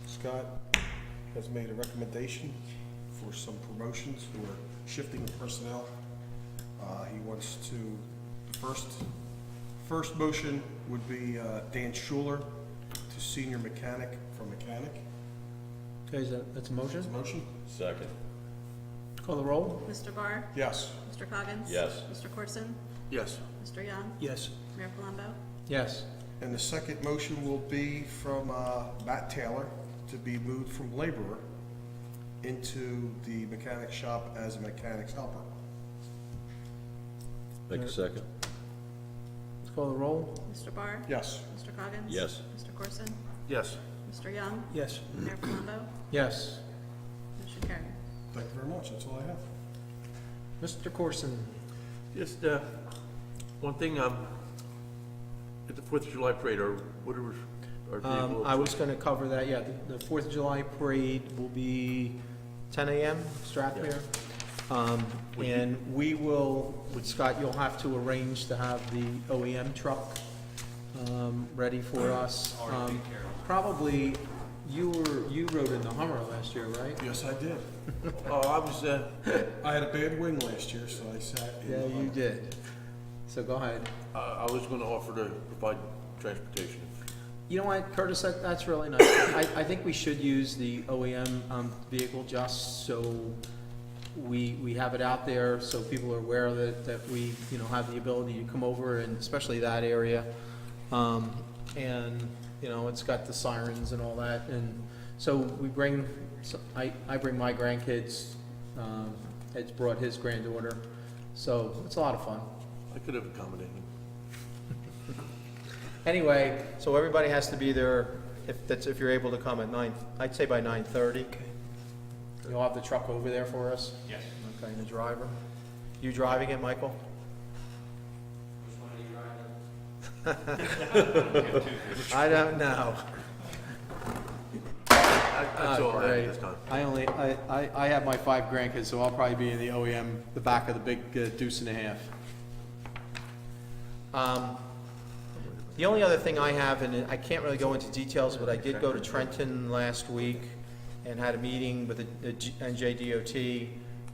[SPEAKER 2] Scott has made a recommendation for some promotions or shifting of personnel. He wants to, first motion would be Dan Schuler to senior mechanic from mechanic.
[SPEAKER 1] Okay, that's a motion?
[SPEAKER 2] Is a motion?
[SPEAKER 7] Second.
[SPEAKER 1] Call the roll?
[SPEAKER 3] Mr. Barr?
[SPEAKER 2] Yes.
[SPEAKER 3] Mr. Coggins?
[SPEAKER 7] Yes.
[SPEAKER 3] Mr. Corson?
[SPEAKER 8] Yes.
[SPEAKER 3] Mr. Young?
[SPEAKER 10] Yes.
[SPEAKER 3] Mayor Palumbo?
[SPEAKER 1] Yes.
[SPEAKER 2] And the second motion will be from Matt Taylor to be moved from laborer into the mechanic shop as a mechanic's helper.
[SPEAKER 7] Make a second.
[SPEAKER 1] Let's call the roll?
[SPEAKER 3] Mr. Barr?
[SPEAKER 2] Yes.
[SPEAKER 3] Mr. Coggins?
[SPEAKER 7] Yes.
[SPEAKER 3] Mr. Corson?
[SPEAKER 8] Yes.
[SPEAKER 3] Mr. Young?
[SPEAKER 10] Yes.
[SPEAKER 3] Mayor Palumbo?
[SPEAKER 1] Yes.
[SPEAKER 3] Motion carried.
[SPEAKER 2] Thank you very much. That's all I have.
[SPEAKER 1] Mr. Corson.
[SPEAKER 8] Just, one thing, at the 4th of July parade, our vehicle.
[SPEAKER 1] I was gonna cover that, yeah, the 4th of July parade will be 10 a.m., Stratford. And we will, with Scott, you'll have to arrange to have the OEM truck ready for us.
[SPEAKER 5] Already taken care of.
[SPEAKER 1] Probably, you rode in the Hummer last year, right?
[SPEAKER 8] Yes, I did. I had a bad wing last year, so I sat in.
[SPEAKER 1] Yeah, you did. So go ahead.
[SPEAKER 8] I was gonna offer to provide transportation.
[SPEAKER 1] You know what, Curtis, that's really nice. I think we should use the OEM vehicle just so we have it out there, so people are aware of it, that we, you know, have the ability to come over, and especially that area. And, you know, it's got the sirens and all that, and so we bring, I bring my grandkids, Ed's brought his granddaughter, so it's a lot of fun.
[SPEAKER 8] I could have accommodated.
[SPEAKER 1] Anyway, so everybody has to be there, if you're able to come at 9, I'd say by 9:30. You'll have the truck over there for us?
[SPEAKER 5] Yes.
[SPEAKER 1] Okay, and the driver? You driving it, Michael?
[SPEAKER 5] Which one are you driving?
[SPEAKER 1] I don't know.
[SPEAKER 8] That's all I
[SPEAKER 1] Great.
[SPEAKER 8] had this time.
[SPEAKER 1] I have my 5 grandkids, so I'll probably be in the OEM, the back of the big deuce and a half. The only other thing I have, and I can't really go into details, but I did go to Trenton last week and had a meeting with the NJDOT,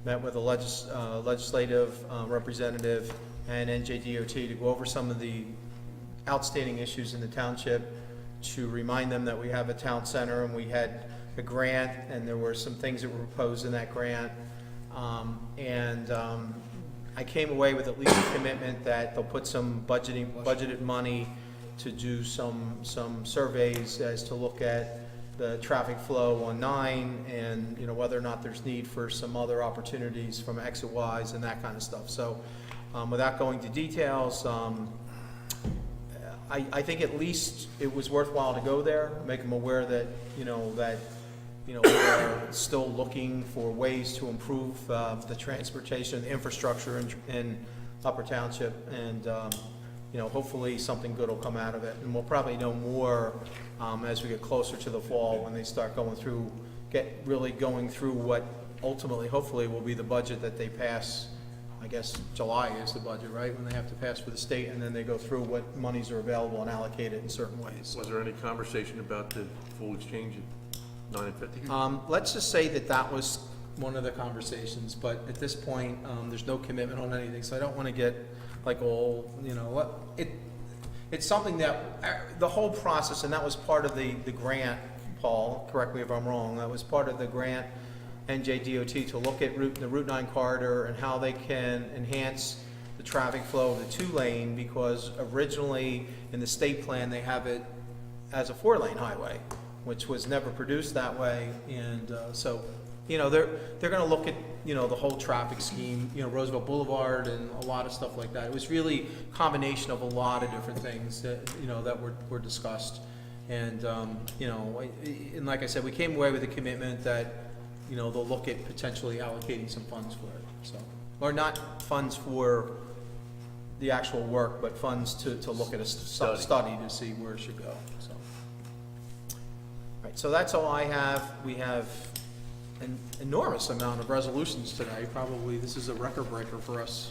[SPEAKER 1] met with a legislative representative and NJDOT to go over some of the outstanding issues in the township, to remind them that we have a town center and we had a grant and there were some things that were proposed in that grant. I came away with at least a commitment that they'll put some budgeted money to do some surveys as to look at the traffic flow on 9 and, you know, whether or not there's need for some other opportunities from exit Ys and that kind of stuff. So without going to details, I think at least it was worthwhile to go there, make them aware that, we are still looking for ways to improve the transportation, the infrastructure in Upper Township, and, hopefully something good will come out of it. And we'll probably know more as we get closer to the fall, when they start going through what ultimately, hopefully, will be the budget that they pass. I guess July is the budget, right, when they have to pass for the state, and then they go through what monies are available and allocate it in certain ways.
[SPEAKER 8] Was there any conversation about the full exchange at 9 and 50?
[SPEAKER 1] Let's just say that was one of the conversations, but at this point, there's no commitment on anything, so I don't want to get like all, it's something that, the whole process, and that was part of the grant, Paul, correct me if I'm wrong, that was part of the grant, NJDOT, to look at the Route 9 corridor and how they can enhance the traffic flow of the 2-lane, because originally in the state plan, they have it as a 4-lane highway, which was never produced that way. And so, they're going to look at, the whole traffic scheme, Roosevelt Boulevard and a lot of stuff like that. It was really a combination of a lot of different things that, that were discussed. And, and like I said, we came away with a commitment that, they'll look at potentially allocating some funds for it, so. Or not funds for the actual work, but funds to look at a study to see where it should go, so. All right, so that's all I have. We have an enormous amount of resolutions today. Probably this is a record breaker for us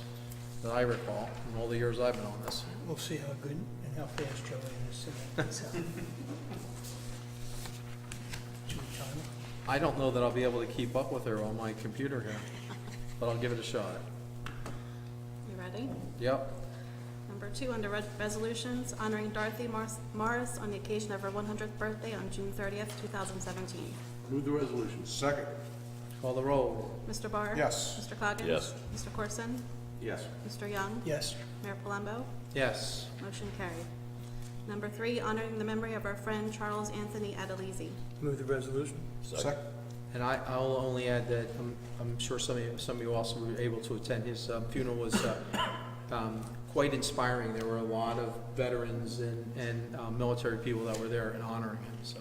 [SPEAKER 1] that I recall in all the years I've been on this.
[SPEAKER 10] We'll see how good and how fast Joanne is tonight. So. Should we time it?
[SPEAKER 1] I don't know that I'll be able to keep up with her on my computer here, but I'll give it a shot.
[SPEAKER 3] You ready?
[SPEAKER 1] Yep.
[SPEAKER 3] Number 2, under resolutions, honoring Dorothy Morris on the occasion of her 100th birthday on June 30th, 2017.
[SPEAKER 8] Move the resolution.
[SPEAKER 2] Second.
[SPEAKER 1] Call the roll.
[SPEAKER 3] Mr. Barr?
[SPEAKER 2] Yes.
[SPEAKER 3] Mr. Coggins?
[SPEAKER 7] Yes.
[SPEAKER 3] Mr. Corson?
[SPEAKER 8] Yes.
[SPEAKER 3] Mr. Young?
[SPEAKER 10] Yes.
[SPEAKER 3] Mayor Palumbo?
[SPEAKER 1] Yes.
[SPEAKER 3] Motion carried. Number 3, honoring the memory of our friend Charles Anthony Adelizi.
[SPEAKER 10] Move the resolution.
[SPEAKER 2] Second.
[SPEAKER 1] And I'll only add that I'm sure some of you also were able to attend. His funeral was quite inspiring. There were a lot of veterans and military people that were there and honoring him, so.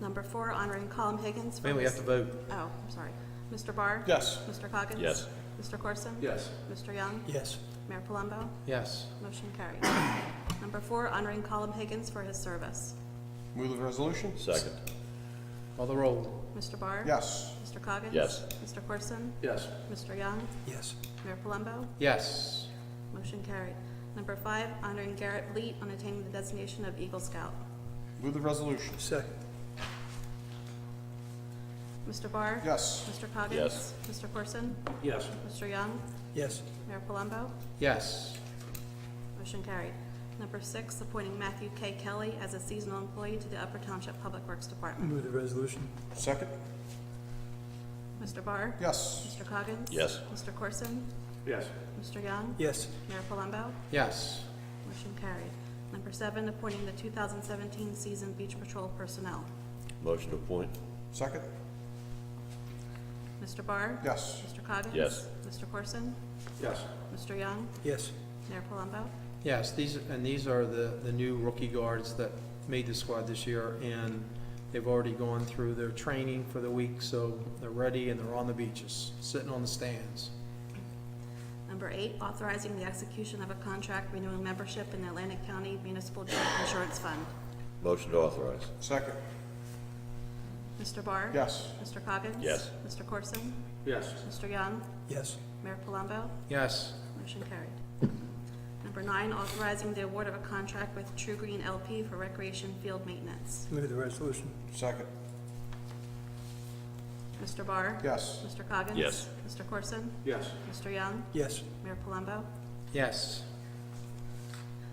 [SPEAKER 3] Number 4, honoring Colin Higgins. for
[SPEAKER 1] Man, we
[SPEAKER 3] his-
[SPEAKER 1] have to vote.
[SPEAKER 3] Oh, I'm sorry. Mr. Barr?
[SPEAKER 2] Yes.
[SPEAKER 3] Mr. Coggins?
[SPEAKER 7] Yes.
[SPEAKER 3] Mr. Corson?
[SPEAKER 8] Yes.
[SPEAKER 3] Mr. Young?
[SPEAKER 10] Yes.
[SPEAKER 3] Mayor Palumbo?
[SPEAKER 1] Yes.
[SPEAKER 3] Motion carried. Number 4, honoring Colin Higgins for his service.
[SPEAKER 2] Move the resolution.
[SPEAKER 7] Second.
[SPEAKER 1] Call the roll.
[SPEAKER 3] Mr. Barr?
[SPEAKER 2] Yes.
[SPEAKER 3] Mr. Coggins?
[SPEAKER 7] Yes.
[SPEAKER 3] Mr. Corson?
[SPEAKER 8] Yes.
[SPEAKER 3] Mr. Young?
[SPEAKER 10] Yes.
[SPEAKER 3] Mayor Palumbo?
[SPEAKER 1] Yes.
[SPEAKER 3] Motion carried. Number 5, honoring Garrett Bleet on attaining the designation of Eagle Scout.
[SPEAKER 2] Move the resolution.
[SPEAKER 10] Second.
[SPEAKER 3] Mr. Barr?
[SPEAKER 2] Yes.
[SPEAKER 3] Mr. Coggins?
[SPEAKER 7] Yes.
[SPEAKER 3] Mr. Corson?
[SPEAKER 8] Yes.
[SPEAKER 3] Mr. Young?
[SPEAKER 10] Yes.
[SPEAKER 3] Mayor Palumbo?
[SPEAKER 1] Yes.
[SPEAKER 3] Motion carried. Number 6, appointing Matthew K. Kelly as a seasonal employee to the Upper Township Public Works Department.
[SPEAKER 10] Move the resolution.
[SPEAKER 2] Second.
[SPEAKER 3] Mr. Barr?
[SPEAKER 2] Yes.
[SPEAKER 3] Mr. Coggins?
[SPEAKER 7] Yes.
[SPEAKER 3] Mr. Corson?
[SPEAKER 8] Yes.
[SPEAKER 3] Mr. Young?
[SPEAKER 10] Yes.
[SPEAKER 3] Mayor Palumbo?
[SPEAKER 1] Yes.
[SPEAKER 3] Motion carried. Number 7, appointing the 2017 season beach patrol personnel.
[SPEAKER 7] Motion to appoint?
[SPEAKER 2] Second.
[SPEAKER 3] Mr. Barr?
[SPEAKER 2] Yes.
[SPEAKER 3] Mr. Coggins?
[SPEAKER 7] Yes.
[SPEAKER 3] Mr. Corson?
[SPEAKER 8] Yes.
[SPEAKER 3] Mr. Young?
[SPEAKER 10] Yes.
[SPEAKER 3] Mayor Palumbo?
[SPEAKER 1] Yes, these are the new rookie guards that made the squad this year, and they've already gone through their training for the week, so they're ready and they're on the beaches, sitting on the stands.
[SPEAKER 3] Number 8, authorizing the execution of a contract renewing membership in the Atlantic County Municipal Joint Insurance Fund.
[SPEAKER 7] Motion to authorize?
[SPEAKER 2] Second.
[SPEAKER 3] Mr. Barr?
[SPEAKER 2] Yes.
[SPEAKER 3] Mr. Coggins?
[SPEAKER 7] Yes.
[SPEAKER 3] Mr. Corson?
[SPEAKER 8] Yes.
[SPEAKER 3] Mr. Young?
[SPEAKER 10] Yes.
[SPEAKER 3] Mayor Palumbo?
[SPEAKER 1] Yes.
[SPEAKER 3] Motion carried. Number 9, authorizing the award of a contract with True Green LP for recreation field maintenance.
[SPEAKER 10] Move the resolution.
[SPEAKER 2] Second.
[SPEAKER 3] Mr. Barr?
[SPEAKER 2] Yes.
[SPEAKER 3] Mr. Coggins?
[SPEAKER 7] Yes.
[SPEAKER 3] Mr. Corson?
[SPEAKER 8] Yes.
[SPEAKER 3] Mr. Young?
[SPEAKER 10] Yes.
[SPEAKER 3] Mayor Palumbo?
[SPEAKER 1] Yes.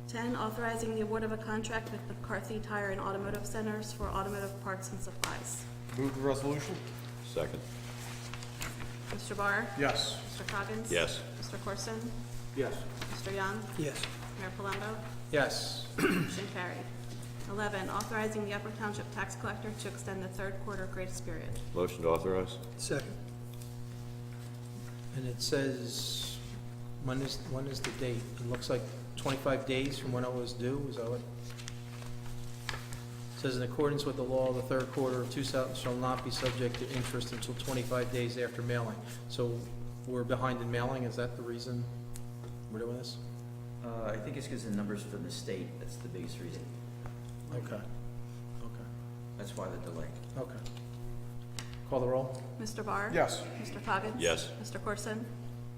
[SPEAKER 3] 10, authorizing the award of a contract with McCarthy Tire and Automotive Centers for automotive parts and supplies.
[SPEAKER 2] Move the resolution.
[SPEAKER 7] Second?
[SPEAKER 3] Mr. Barr?
[SPEAKER 2] Yes.
[SPEAKER 3] Mr. Coggins?
[SPEAKER 7] Yes.
[SPEAKER 3] Mr. Corson?
[SPEAKER 8] Yes.
[SPEAKER 3] Mr. Young?
[SPEAKER 10] Yes.
[SPEAKER 3] Mayor Palumbo?
[SPEAKER 1] Yes.
[SPEAKER 3] Motion carried. 11, authorizing the Upper Township Tax Collector to extend the third quarter grace period.
[SPEAKER 7] Motion to authorize?
[SPEAKER 10] Second.
[SPEAKER 1] And it says, when is the date? It looks like 25 days from when it was due, is that what? It says in accordance with the law, the third quarter of 2000 shall not be subject to interest until 25 days after mailing. So we're behind in mailing, is that the reason we're doing this?
[SPEAKER 4] I think it's because the numbers from the state, that's the biggest reason.
[SPEAKER 1] Okay. Okay.
[SPEAKER 4] That's why the delay.
[SPEAKER 1] Okay. Call the roll?
[SPEAKER 3] Mr. Barr?
[SPEAKER 2] Yes.
[SPEAKER 3] Mr. Coggins?
[SPEAKER 7] Yes.
[SPEAKER 3] Mr. Corson?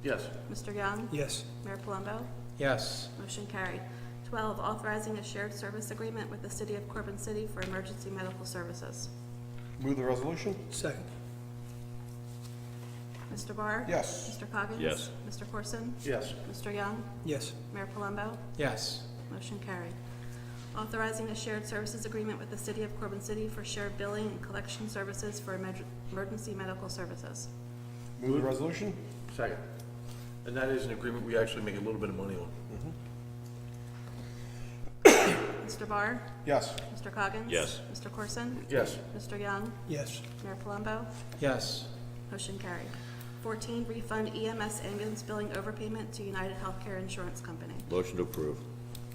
[SPEAKER 8] Yes.
[SPEAKER 3] Mr. Young?
[SPEAKER 10] Yes.
[SPEAKER 3] Mayor Palumbo?
[SPEAKER 1] Yes.
[SPEAKER 3] Motion carried. 12, authorizing a shared service agreement with the City of Corbin City for emergency medical services.
[SPEAKER 2] Move the resolution.
[SPEAKER 10] Second.
[SPEAKER 3] Mr. Barr?
[SPEAKER 2] Yes.
[SPEAKER 3] Mr. Coggins?
[SPEAKER 7] Yes.
[SPEAKER 3] Mr. Corson?
[SPEAKER 8] Yes.
[SPEAKER 3] Mr. Young?
[SPEAKER 10] Yes.
[SPEAKER 3] Mayor Palumbo?
[SPEAKER 1] Yes.
[SPEAKER 3] Motion carried. Authorizing a shared services agreement with the City of Corbin City for shared billing and collection services for emergency medical services.
[SPEAKER 2] Move the resolution.
[SPEAKER 8] Second. And that is an agreement we actually make a little bit of money on.
[SPEAKER 3] Mr. Barr?
[SPEAKER 2] Yes.
[SPEAKER 3] Mr. Coggins?
[SPEAKER 7] Yes.
[SPEAKER 3] Mr. Corson?
[SPEAKER 8] Yes.
[SPEAKER 3] Mr. Young?
[SPEAKER 10] Yes.
[SPEAKER 3] Mayor Palumbo?
[SPEAKER 1] Yes.
[SPEAKER 3] Motion carried. 14, refund EMS ambulance billing overpayment to United Healthcare Insurance Company.
[SPEAKER 7] Motion to approve?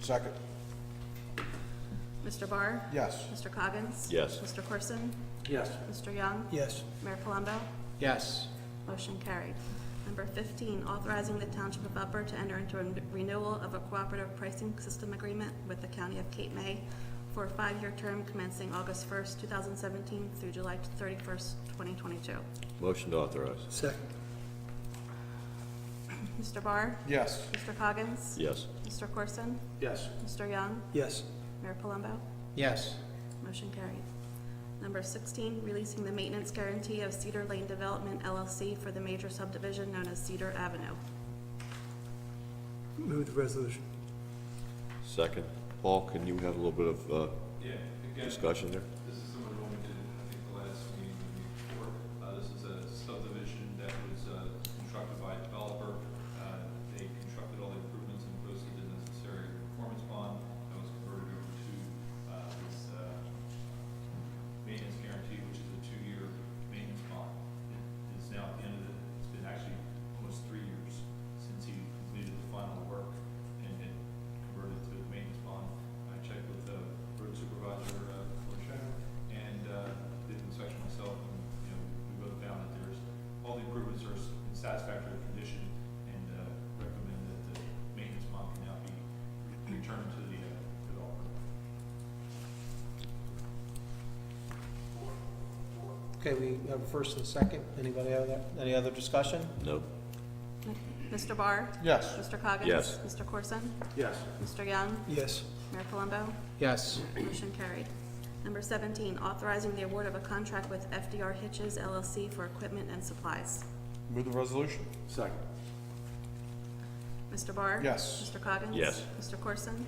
[SPEAKER 2] Second.
[SPEAKER 3] Mr. Barr?
[SPEAKER 2] Yes.
[SPEAKER 3] Mr. Coggins?
[SPEAKER 7] Yes.
[SPEAKER 3] Mr. Corson?
[SPEAKER 8] Yes.
[SPEAKER 3] Mr. Young?
[SPEAKER 10] Yes.
[SPEAKER 3] Mayor Palumbo?
[SPEAKER 1] Yes.
[SPEAKER 3] Motion carried. Number 15, authorizing the Township of Upper to enter into a renewal of a cooperative pricing system agreement with the County of Cape May for a 5-year term commencing August 1st, 2017 through July 31st, 2022.
[SPEAKER 7] Motion to authorize?
[SPEAKER 10] Second.
[SPEAKER 3] Mr. Barr?
[SPEAKER 2] Yes.
[SPEAKER 3] Mr. Coggins?
[SPEAKER 7] Yes.
[SPEAKER 3] Mr. Corson?
[SPEAKER 8] Yes.
[SPEAKER 3] Mr. Young?
[SPEAKER 10] Yes.
[SPEAKER 3] Mayor Palumbo?
[SPEAKER 1] Yes.
[SPEAKER 3] Motion carried. Number 16, releasing the maintenance guarantee of Cedar Lane Development LLC for the major subdivision known as Cedar Avenue.
[SPEAKER 10] Move the resolution.
[SPEAKER 7] Second? Paul, can you have a little bit of
[SPEAKER 6] Yeah, again,
[SPEAKER 7] discussion there?
[SPEAKER 6] this is similar to what we did, I think, the last meeting, the week before. This is a subdivision that was constructed by a developer. They constructed all the improvements and posted the necessary performance bond that was converted over to this maintenance guarantee, which is a 2-year maintenance bond. It is now at the end of it's been actually almost 3 years since he completed the final work and it converted to the maintenance bond. I checked with the road supervisor, Fort Shannon,
[SPEAKER 1] Okay, we have a first and a second. Anybody have that? Any other discussion?
[SPEAKER 7] Nope.
[SPEAKER 3] Mr. Barr?
[SPEAKER 1] Yes.
[SPEAKER 3] Mr. Coggins?
[SPEAKER 7] Yes.
[SPEAKER 3] Mr. Corson?
[SPEAKER 8] Yes.
[SPEAKER 3] Mr. Young?
[SPEAKER 10] Yes.
[SPEAKER 3] Mayor Palumbo?
[SPEAKER 1] Yes.
[SPEAKER 3] Motion carried. Number 17, authorizing the award of a contract with FDR Hitches LLC for equipment and supplies.
[SPEAKER 2] Move the resolution.
[SPEAKER 8] Second.
[SPEAKER 3] Mr. Barr?
[SPEAKER 2] Yes.
[SPEAKER 3] Mr. Coggins?
[SPEAKER 7] Yes.
[SPEAKER 3] Mr. Corson?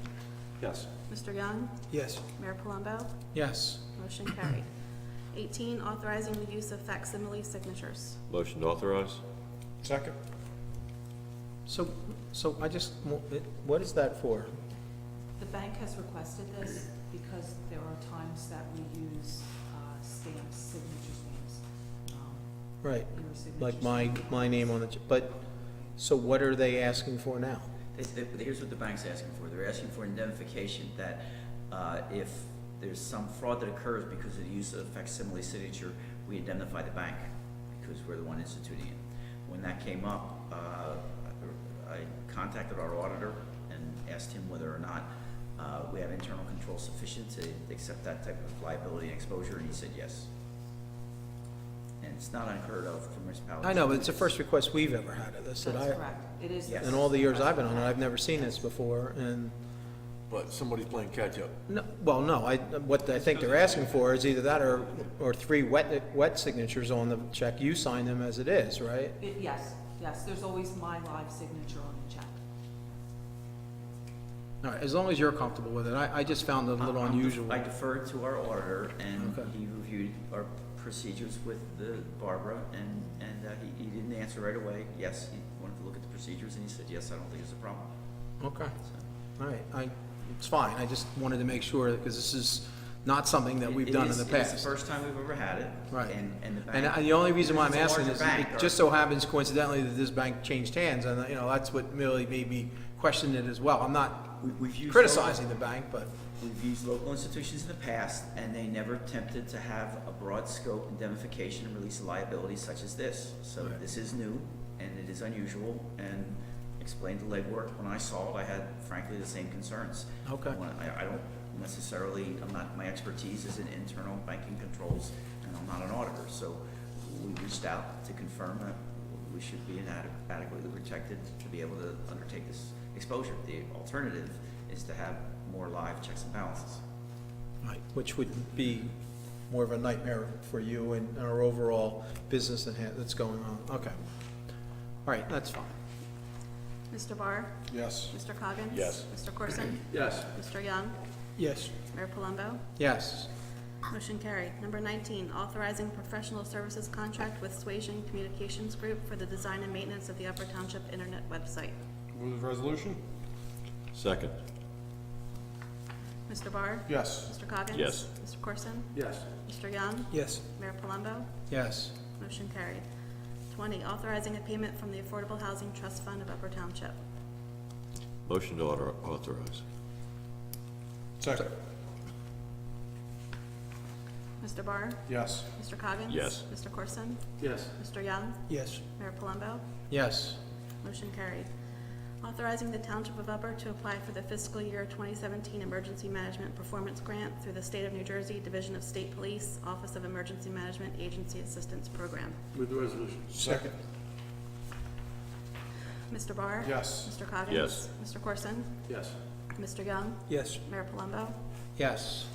[SPEAKER 8] Yes.
[SPEAKER 3] Mr. Young?
[SPEAKER 10] Yes.
[SPEAKER 3] Mayor Palumbo?
[SPEAKER 1] Yes.
[SPEAKER 3] Motion carried. 18, authorizing the use of facsimile signatures.
[SPEAKER 7] Motion to authorize?
[SPEAKER 2] Second.
[SPEAKER 1] So I just, what is that for?
[SPEAKER 9] The bank has requested this because there are times that we use stamps, signature stamps.
[SPEAKER 1] Right,
[SPEAKER 9] Your signature
[SPEAKER 1] like
[SPEAKER 9] stamp.
[SPEAKER 1] my name on the, but, so what are they asking for now?
[SPEAKER 4] Here's what the bank's asking for. They're asking for indemnification that if there's some fraud that occurs because of the use of facsimile signature, we indemnify the bank because we're the one instituting it. When that came up, I contacted our auditor and asked him whether or not we have internal control sufficient to accept that type of liability and exposure, and he said yes. And it's not unheard of for municipalities.
[SPEAKER 1] I know, but it's the first request we've ever had of this.
[SPEAKER 9] That's correct. It is.
[SPEAKER 4] Yes.
[SPEAKER 1] In all the years I've been on it, I've never seen this before, and,
[SPEAKER 8] But somebody's playing catch-up.
[SPEAKER 1] no, well, no, what I think they're asking for is either that or 3 wet signatures on the check. You sign them as it is, right?
[SPEAKER 9] Yes, there's always my live signature on the check.
[SPEAKER 1] All right, as long as you're comfortable with it. I just found it a little unusual.
[SPEAKER 4] I deferred to our auditor, and
[SPEAKER 1] Okay.
[SPEAKER 4] he reviewed our procedures with Barbara, and he didn't answer right away. Yes, he wanted to look at the procedures, and he said, yes, I don't think it's a problem.
[SPEAKER 1] Okay,
[SPEAKER 4] So,
[SPEAKER 1] all right, it's fine. I just wanted to make sure, because this is not something that we've done in the
[SPEAKER 4] It's
[SPEAKER 1] past.
[SPEAKER 4] the first time we've ever had it.
[SPEAKER 1] Right.
[SPEAKER 4] And the
[SPEAKER 1] And
[SPEAKER 4] bank.
[SPEAKER 1] the only reason why I'm
[SPEAKER 4] It's a
[SPEAKER 1] asking
[SPEAKER 4] larger
[SPEAKER 1] is,
[SPEAKER 4] bank,
[SPEAKER 1] it just so happens coincidentally that this bank changed hands, and, that's what really made me question it as well. I'm not
[SPEAKER 4] We've used
[SPEAKER 1] criticizing the bank, but,
[SPEAKER 4] We've used local institutions in the past, and they never attempted to have a broad scope indemnification and release of liability such as this. So
[SPEAKER 1] Right.
[SPEAKER 4] this is new, and it is unusual, and explained the legwork. When I saw it, I had frankly the same concerns.
[SPEAKER 1] okay.
[SPEAKER 4] I don't necessarily, my expertise is in internal banking controls, and I'm not an auditor, so we reached out to confirm that we should be adequately protected to be able to undertake this exposure. The alternative is to have more live checks and balances.
[SPEAKER 1] Right, which would be more of a nightmare for you and our overall business that's going on. Okay. All right, that's fine.
[SPEAKER 3] Mr. Barr?
[SPEAKER 2] Yes.
[SPEAKER 3] Mr. Coggins?
[SPEAKER 7] Yes.
[SPEAKER 3] Mr. Corson?
[SPEAKER 8] Yes.
[SPEAKER 3] Mr. Young?
[SPEAKER 10] Yes.
[SPEAKER 3] Mayor Palumbo?
[SPEAKER 1] Yes.
[SPEAKER 3] Motion carried. Number 19, authorizing professional services contract with Suasion Communications Group for the design and maintenance of the Upper Township Internet website.
[SPEAKER 2] Move the resolution.
[SPEAKER 7] Second?
[SPEAKER 3] Mr. Barr?
[SPEAKER 2] Yes.
[SPEAKER 3] Mr. Coggins?
[SPEAKER 7] Yes.
[SPEAKER 3] Mr. Corson?
[SPEAKER 8] Yes.
[SPEAKER 3] Mr. Young?
[SPEAKER 10] Yes.
[SPEAKER 3] Mayor Palumbo?
[SPEAKER 1] Yes.
[SPEAKER 3] Motion carried. 20, authorizing a payment from the Affordable Housing Trust Fund of Upper Township.
[SPEAKER 7] Motion to authorize?
[SPEAKER 2] Second.
[SPEAKER 3] Mr. Barr?
[SPEAKER 2] Yes.
[SPEAKER 3] Mr. Coggins?
[SPEAKER 7] Yes.
[SPEAKER 3] Mr. Corson?
[SPEAKER 8] Yes.
[SPEAKER 3] Mr. Young?
[SPEAKER 10] Yes.
[SPEAKER 3] Mayor Palumbo?
[SPEAKER 1] Yes.
[SPEAKER 3] Motion carried. Authorizing the Township of Upper to apply for the fiscal year 2017 Emergency Management Performance Grant through the State of New Jersey Division of State Police, Office of Emergency Management Agency Assistance Program.
[SPEAKER 8] Move the resolution.
[SPEAKER 2] Second.
[SPEAKER 3] Mr. Barr?
[SPEAKER 2] Yes.
[SPEAKER 3] Mr. Coggins?
[SPEAKER 7] Yes.
[SPEAKER 3] Mr. Corson?
[SPEAKER 8] Yes.
[SPEAKER 3] Mr. Young?
[SPEAKER 10] Yes.
[SPEAKER 3] Mayor Palumbo?
[SPEAKER 1] Yes.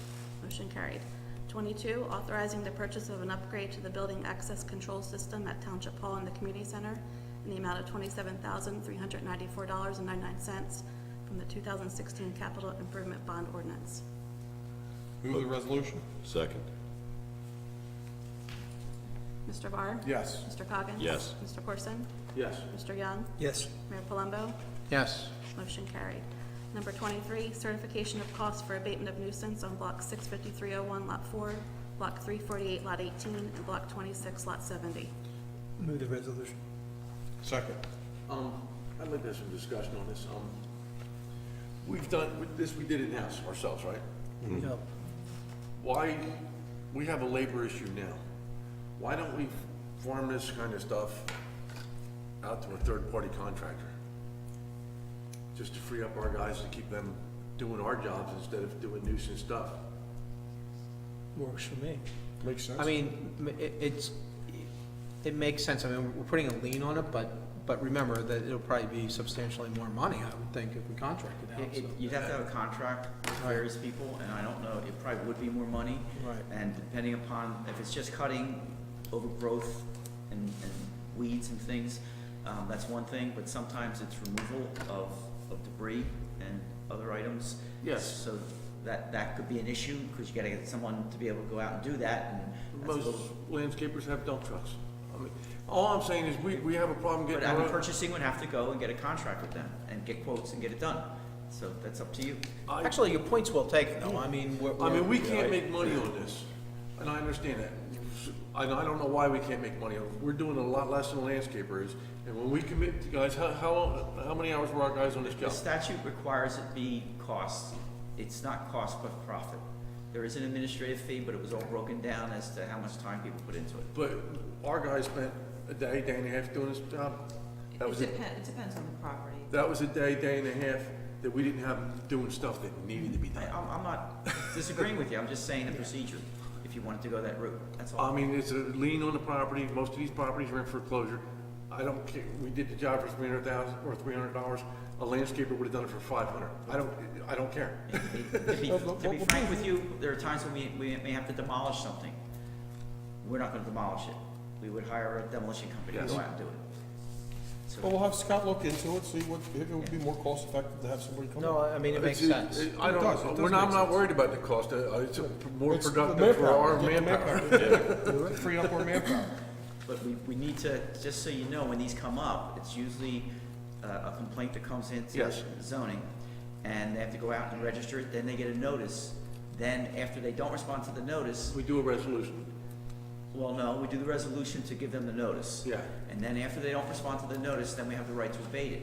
[SPEAKER 3] Motion carried. 22, authorizing the purchase of an upgrade to the building access control system at Township Hall and the Community Center in the amount of $27,394.99 from the 2016 Capital Improvement Bond Ordinance.
[SPEAKER 2] Move the resolution.
[SPEAKER 7] Second?
[SPEAKER 3] Mr. Barr?
[SPEAKER 2] Yes.
[SPEAKER 3] Mr. Coggins?
[SPEAKER 7] Yes.
[SPEAKER 3] Mr. Corson?
[SPEAKER 8] Yes.
[SPEAKER 3] Mr. Young?
[SPEAKER 10] Yes.
[SPEAKER 3] Mayor Palumbo?
[SPEAKER 1] Yes.
[SPEAKER 3] Motion carried. Number 23, certification of costs for abatement of nuisance on Block 65301, Lot 4, Block 348, Lot 18, and Block 26, Lot 70.
[SPEAKER 10] Move the resolution.
[SPEAKER 2] Second.
[SPEAKER 8] I'd like to have some discussion on this. We've done, with this, we did in-house ourselves, right?
[SPEAKER 1] Yep.
[SPEAKER 8] Why, we have a labor issue now. Why don't we farm this kind of stuff out to a third-party contractor? Just to free up our guys to keep them doing our jobs instead of doing nuisance stuff.
[SPEAKER 10] Works for me.
[SPEAKER 2] Makes sense.
[SPEAKER 1] I mean, it makes sense. I mean, we're putting a lien on it, but remember that it'll probably be substantially more money, I would think, if we contract it out. so.
[SPEAKER 4] You'd have to have a contract with various people, and I don't know, it probably would be more money.
[SPEAKER 1] Right.
[SPEAKER 4] And depending upon, if it's just cutting overgrowth and weeds and things, that's one thing, but sometimes it's removal of debris and other items.
[SPEAKER 8] Yes.
[SPEAKER 4] So that could be an issue, because you gotta get someone to be able to go out and do that, and that's a
[SPEAKER 8] Most
[SPEAKER 4] little.
[SPEAKER 8] landscapers have dump trucks. I mean, all I'm saying is we have a problem
[SPEAKER 4] But
[SPEAKER 8] getting.
[SPEAKER 4] I mean, purchasing would have to go and get a contract with them, and get quotes and get it done. So that's up to you.
[SPEAKER 1] Actually, your point's well taken, though. I mean,
[SPEAKER 8] we can't make money on this, and I understand that. I don't know why we can't make money on it. We're doing a lot less than landscapers, and when we commit to guys, how many hours were our guys on this
[SPEAKER 4] The
[SPEAKER 8] job?
[SPEAKER 4] statute requires it be cost. It's not cost but profit. There is an administrative fee, but it was all broken down as to how much time people put into it.
[SPEAKER 8] But our guys spent a day and a half doing this job. That was
[SPEAKER 9] It depends on the property.
[SPEAKER 8] That was a day and a half that we didn't have doing stuff that needed to be done.
[SPEAKER 4] I'm not disagreeing with you, I'm just saying the procedure, if you wanted to go that route, that's all.
[SPEAKER 8] I mean, it's a lien on the property. Most of these properties are in foreclosure. I don't care. We did the job for $300,000 or $300. A landscaper would have done it for $500. I don't care.
[SPEAKER 4] To be frank with you, there are times when we may have to demolish something. We're not gonna demolish it. We would hire a demolition company to go out and do it. So-
[SPEAKER 2] Well, we'll have Scott look into it, see if it would be more cost effective to have somebody come in.
[SPEAKER 1] No, I mean, it makes sense.
[SPEAKER 8] I don't.
[SPEAKER 2] It does make
[SPEAKER 8] I'm not
[SPEAKER 2] sense.
[SPEAKER 8] worried about the cost. It's more
[SPEAKER 2] It's the
[SPEAKER 8] productive for our
[SPEAKER 2] manpower.
[SPEAKER 8] manpower.
[SPEAKER 2] Free up our manpower.
[SPEAKER 4] But we need to, just so you know, when these come up, it's usually a complaint that comes into
[SPEAKER 8] Yes.
[SPEAKER 4] zoning, and they have to go out and register it, then they get a notice. Then, after they don't respond to the notice,
[SPEAKER 8] We do a resolution.
[SPEAKER 4] well, no, we do the resolution to give them the notice.
[SPEAKER 8] Yeah.
[SPEAKER 4] And then after they don't respond to the notice, then we have the right to abate it.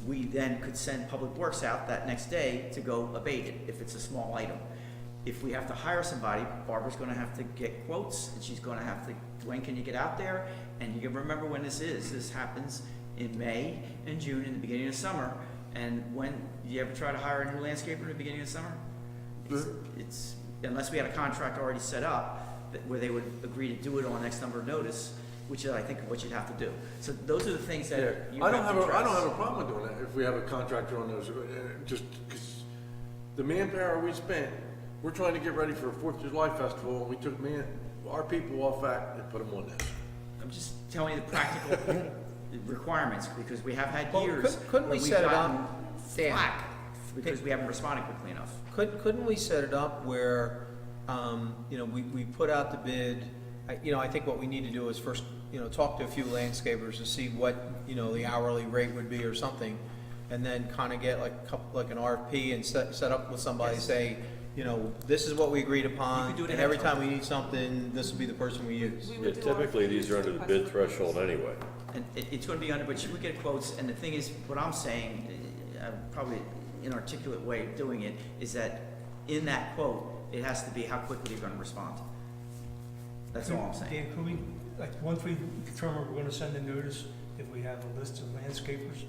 [SPEAKER 4] We then could send Public Works out that next day to go abate it, if it's a small item. If we have to hire somebody, Barbara's gonna have to get quotes, and she's gonna have to, when can you get out there? And you can remember when this is. This happens in May and June, in the beginning of summer. And when, you ever try to hire a new landscaper in the beginning of summer? It's, unless we had a contract already set up, where they would agree to do it on X number of notice, which is, I think, what you'd have to do. So those are the things that you
[SPEAKER 8] I don't
[SPEAKER 4] have
[SPEAKER 8] have
[SPEAKER 4] to
[SPEAKER 8] a, I don't
[SPEAKER 4] address.
[SPEAKER 8] have a problem with doing that if we have a contractor on those, just because the manpower we spent, we're trying to get ready for a 4th of July festival, and we took our people off that and put them on this.
[SPEAKER 4] I'm just telling you the practical requirements, because we have had
[SPEAKER 1] Well,
[SPEAKER 4] years
[SPEAKER 1] couldn't
[SPEAKER 4] when
[SPEAKER 1] we
[SPEAKER 4] we've
[SPEAKER 1] set it
[SPEAKER 4] gotten
[SPEAKER 1] up, Dan?
[SPEAKER 4] flack, because we haven't responded quickly enough.
[SPEAKER 1] Couldn't we set it up where, we put out the bid? I think what we need to do is first, talk to a few landscapers to see what, the hourly rate would be or something, and then kind of get like an RFP and set up with somebody,
[SPEAKER 4] Yes.
[SPEAKER 1] say, this is what we agreed upon,
[SPEAKER 4] do it
[SPEAKER 1] and
[SPEAKER 4] ahead of
[SPEAKER 1] every
[SPEAKER 4] time.
[SPEAKER 1] time we need something, this will be the person we use.
[SPEAKER 9] We
[SPEAKER 7] Yeah,
[SPEAKER 9] would do
[SPEAKER 7] typically,
[SPEAKER 9] RFPs,
[SPEAKER 7] these are under the bid
[SPEAKER 9] request
[SPEAKER 7] threshold
[SPEAKER 9] proposals.
[SPEAKER 7] anyway.
[SPEAKER 4] And it's gonna be under, but you would get quotes, and the thing is, what I'm saying, probably inarticulate way of doing it, is that in that quote, it has to be how quickly you're gonna respond. That's all I'm saying.
[SPEAKER 10] Dan, could we, once we determine we're gonna send a notice, if we have a list of landscapers,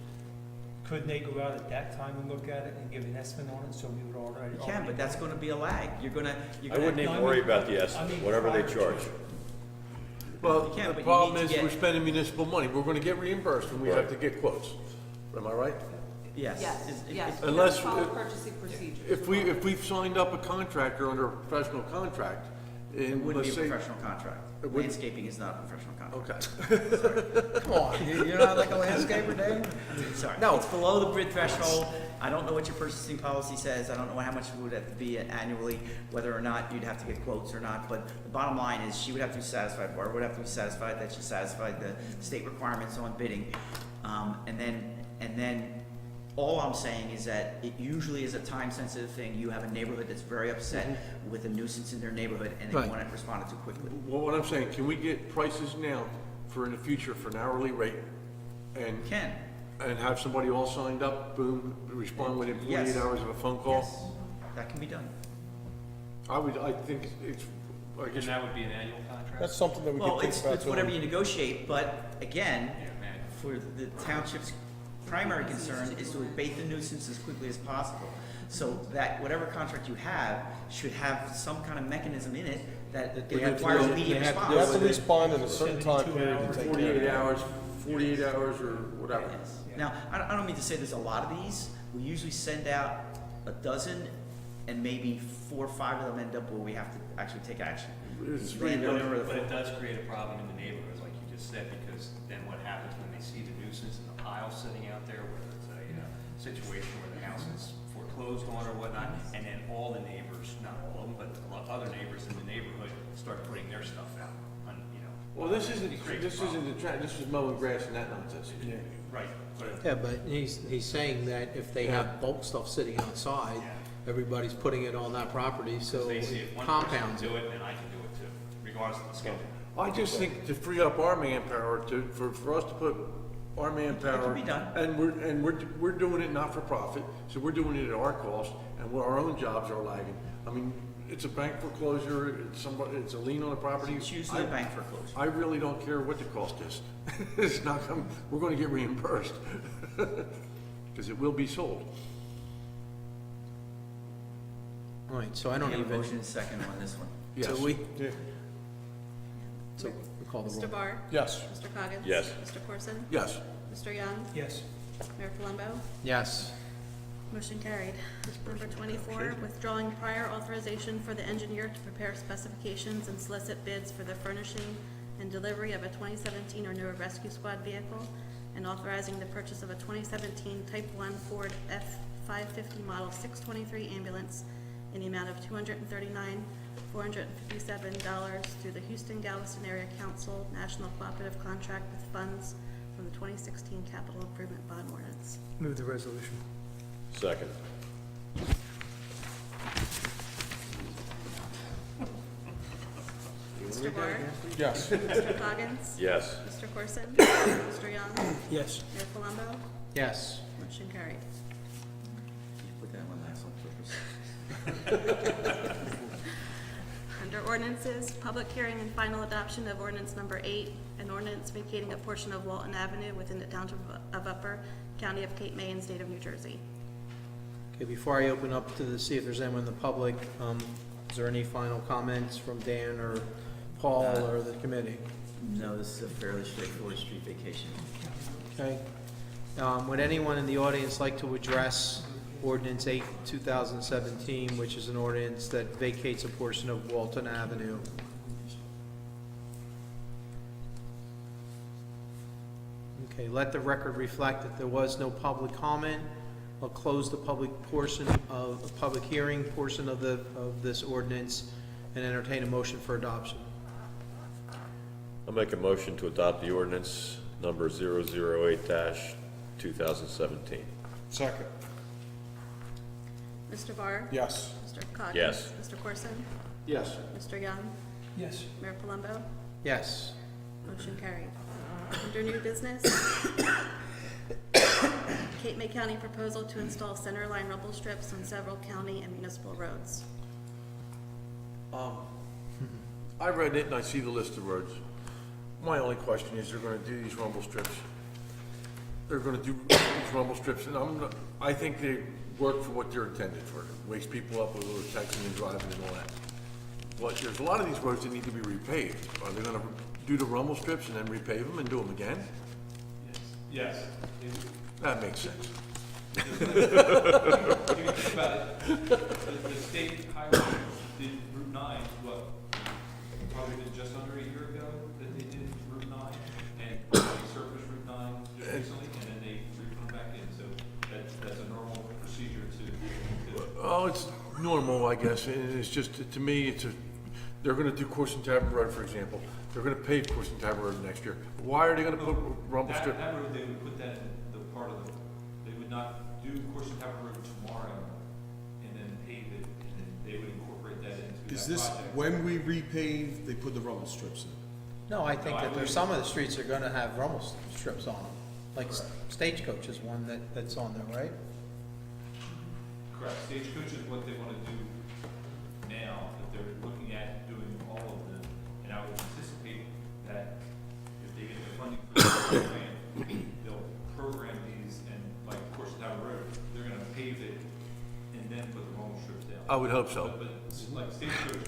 [SPEAKER 10] couldn't they go out at that time and look at it and give an estimate on it, so we would already?
[SPEAKER 4] You can, but that's gonna be a lag. You're gonna.
[SPEAKER 7] I wouldn't even worry about the estimate, whatever they charge.
[SPEAKER 8] Well,
[SPEAKER 4] You can,
[SPEAKER 8] the
[SPEAKER 4] but you
[SPEAKER 8] problem
[SPEAKER 4] need
[SPEAKER 8] is,
[SPEAKER 4] to get-
[SPEAKER 8] we're spending municipal money. We're gonna get reimbursed when we have to get quotes. Am I right?
[SPEAKER 4] Yes.
[SPEAKER 9] Yes,
[SPEAKER 4] It's-
[SPEAKER 9] yes.
[SPEAKER 8] Unless-
[SPEAKER 9] Follow purchasing procedures.
[SPEAKER 8] If we've signed up a contractor under a professional contract,
[SPEAKER 4] It
[SPEAKER 8] and
[SPEAKER 4] wouldn't
[SPEAKER 8] let's
[SPEAKER 4] be a
[SPEAKER 8] say.
[SPEAKER 4] professional contract.
[SPEAKER 8] It wouldn't-
[SPEAKER 4] Landscaping is not a professional contract.
[SPEAKER 8] Okay.
[SPEAKER 1] Come on, you're not like a landscaper, Dave?
[SPEAKER 4] Sorry.
[SPEAKER 1] No.
[SPEAKER 4] It's below the bid threshold. I don't know what your purchasing policy says. I don't know how much it would have to be annually, whether or not you'd have to get quotes or not. But the bottom line is, she would have to be satisfied, Barbara would have to be satisfied that she satisfied the state requirements on bidding. And then all I'm saying is that it usually is a time-sensitive thing. You have a neighborhood that's very upset with a nuisance in their neighborhood, and they
[SPEAKER 1] Right.
[SPEAKER 4] want it responded to quickly.
[SPEAKER 8] Well, what I'm saying, can we get prices now for in the future for an hourly rate? And,
[SPEAKER 4] Ken?
[SPEAKER 8] and have somebody all signed up, boom, respond within 48
[SPEAKER 4] Yes.
[SPEAKER 8] hours of a phone call?
[SPEAKER 4] Yes, that can be done.
[SPEAKER 8] I think it's, I
[SPEAKER 5] And
[SPEAKER 8] guess,
[SPEAKER 5] that would be an annual contract?
[SPEAKER 2] That's something that we
[SPEAKER 4] Well,
[SPEAKER 2] can think
[SPEAKER 4] it's
[SPEAKER 2] about.
[SPEAKER 4] whatever
[SPEAKER 2] doing.
[SPEAKER 4] you negotiate, but again,
[SPEAKER 5] Yeah, man.
[SPEAKER 4] for the township's primary concern is to abate the nuisance as quickly as possible. So that whatever contract you have should have some kind of mechanism in it that
[SPEAKER 1] That
[SPEAKER 4] it
[SPEAKER 1] they have to
[SPEAKER 4] requires
[SPEAKER 1] do-
[SPEAKER 4] immediate
[SPEAKER 1] they have to
[SPEAKER 4] response.
[SPEAKER 1] do
[SPEAKER 2] You have to
[SPEAKER 1] within
[SPEAKER 2] respond in a certain time
[SPEAKER 1] 72
[SPEAKER 2] period to
[SPEAKER 1] hours.
[SPEAKER 2] take care of
[SPEAKER 8] 48
[SPEAKER 2] it.
[SPEAKER 8] hours, 48 hours or whatever.
[SPEAKER 4] Yes. Now, I don't mean to say there's a lot of these. We usually send out a dozen, and maybe 4 or 5 of them end up where we have to actually take action.
[SPEAKER 8] It's
[SPEAKER 4] The
[SPEAKER 8] really
[SPEAKER 4] landowner or the
[SPEAKER 5] But it does create a problem in the neighborhood, like you just said, because then what happens when they see the nuisance and the pile sitting out there, whether it's a situation where the house is foreclosed on or whatnot, and then all the neighbors, not all of them, but a lot of other neighbors in the neighborhood start putting their stuff out on,
[SPEAKER 8] Well, this isn't,
[SPEAKER 5] it creates a
[SPEAKER 8] this isn't
[SPEAKER 5] problem.
[SPEAKER 8] the track, this is mowing grass and that nonsense.
[SPEAKER 5] Right, but
[SPEAKER 1] Yeah, but he's saying that if they have bulk stuff sitting outside, everybody's putting it on that property, so
[SPEAKER 5] they see
[SPEAKER 1] it
[SPEAKER 5] if one person
[SPEAKER 1] compounds
[SPEAKER 5] can
[SPEAKER 1] it.
[SPEAKER 5] do it, then I can do it too, regardless of the schedule.
[SPEAKER 8] I just think to free up our manpower for us to put our manpower.
[SPEAKER 4] be done.
[SPEAKER 8] And we're doing it not for profit, so we're doing it at our cost, and where our own jobs are lagging. I mean, it's a bank foreclosure, it's a lien on the property.
[SPEAKER 4] It's usually a bank foreclosure.
[SPEAKER 8] I really don't care what the cost is. It's not, we're gonna get reimbursed, because it will be sold.
[SPEAKER 1] All right, so I
[SPEAKER 4] We
[SPEAKER 1] don't
[SPEAKER 4] have a
[SPEAKER 1] even,
[SPEAKER 4] motion and second on this one.
[SPEAKER 8] Yes.
[SPEAKER 1] so we,
[SPEAKER 2] Yeah.
[SPEAKER 1] so we call the roll.
[SPEAKER 3] Mr. Barr?
[SPEAKER 2] Yes.
[SPEAKER 3] Mr. Coggins?
[SPEAKER 7] Yes.
[SPEAKER 3] Mr. Corson?
[SPEAKER 8] Yes.
[SPEAKER 3] Mr. Young?
[SPEAKER 10] Yes.
[SPEAKER 3] Mayor Palumbo?
[SPEAKER 1] Yes.
[SPEAKER 3] Motion carried. Number 24, withdrawing prior authorization for the engineer to prepare specifications and solicit bids for the furnishing and delivery of a 2017 or newer rescue squad vehicle, and authorizing the purchase of a 2017 Type 1 Ford F-550 Model 623 ambulance in the amount of $239,457 through the Houston-Galveston Area Council National Cooperative Contract with funds from the 2016 Capital Improvement Bond Ordinance.
[SPEAKER 10] Move the resolution.
[SPEAKER 7] Second.
[SPEAKER 3] Mr. Barr?
[SPEAKER 2] Yes.
[SPEAKER 3] Mr. Coggins?
[SPEAKER 7] Yes.
[SPEAKER 3] Mr. Corson? Mr. Young?
[SPEAKER 10] Yes.
[SPEAKER 3] Mayor Palumbo?
[SPEAKER 1] Yes.
[SPEAKER 3] Motion carried.
[SPEAKER 4] You put that one last on purpose.
[SPEAKER 3] Under ordinances, public hearing and final adoption of ordinance number 8, an ordinance vacating a portion of Walton Avenue within the Township of Upper, County of Cape May, and State of New Jersey.
[SPEAKER 1] Okay, before I open up to see if there's anyone in the public, is there any final comments from Dan or Paul or the committee?
[SPEAKER 4] No, this is a fairly straightforward street vacation.
[SPEAKER 1] Okay. Would anyone in the audience like to address ordinance 8, 2017, which is an ordinance that vacates a portion of Walton Avenue? Okay, let the record reflect that there was no public comment. I'll close the public portion of, the public hearing portion of this ordinance and entertain a motion for adoption.
[SPEAKER 7] I'll make a motion to adopt the ordinance number 008-2017.
[SPEAKER 2] Second.
[SPEAKER 3] Mr. Barr?
[SPEAKER 2] Yes.
[SPEAKER 3] Mr. Coggins?
[SPEAKER 7] Yes.
[SPEAKER 3] Mr. Corson?
[SPEAKER 8] Yes.
[SPEAKER 3] Mr. Young?
[SPEAKER 10] Yes.
[SPEAKER 3] Mayor Palumbo?
[SPEAKER 1] Yes.
[SPEAKER 3] Motion carried. Under new business, Cape May County proposal to install centerline rumble strips on several county and municipal roads.
[SPEAKER 8] I read it and I see the list of roads. My only question is, they're gonna do these rumble strips. They're gonna do these rumble strips, and I think they work for what they're intended for. Wakes people up with a little texting and driving and all that. But there's a lot of these roads that need to be repaved. Are they gonna do the rumble strips and then repave them and do them again?
[SPEAKER 6] Yes.
[SPEAKER 8] That makes sense.
[SPEAKER 6] If you think about it, the state highway did Route 9, what, probably been just under a year ago that they did Route 9, and they surfaced Route 9 just recently, and then they re-put them back in, so that's a normal procedure to
[SPEAKER 8] Oh, it's normal, I guess, and it's just, to me, they're gonna do Corson Tavern Road, for example. They're gonna pave Corson Tavern Road next year. Why are they gonna put rumble strip?
[SPEAKER 6] That road, they would put that in the part of they would not do Corson Tavern Road tomorrow and then pave it, and then they would incorporate that into
[SPEAKER 2] Is
[SPEAKER 6] that
[SPEAKER 2] this,
[SPEAKER 6] project.
[SPEAKER 2] when we repave, they put the rumble strips in?
[SPEAKER 1] No, I think that there's some of the streets that are gonna have rumble strips on them, like Stagecoach is one that's on there, right?
[SPEAKER 6] Correct. Stagecoach is what they want to do now, that they're looking at doing all of them. And I would anticipate that if they get the funding for the program, they'll program these and like Corson Tower Road, they're going to pave it and then put the rumble strips down.
[SPEAKER 8] I would hope so.
[SPEAKER 6] But like Stagecoach,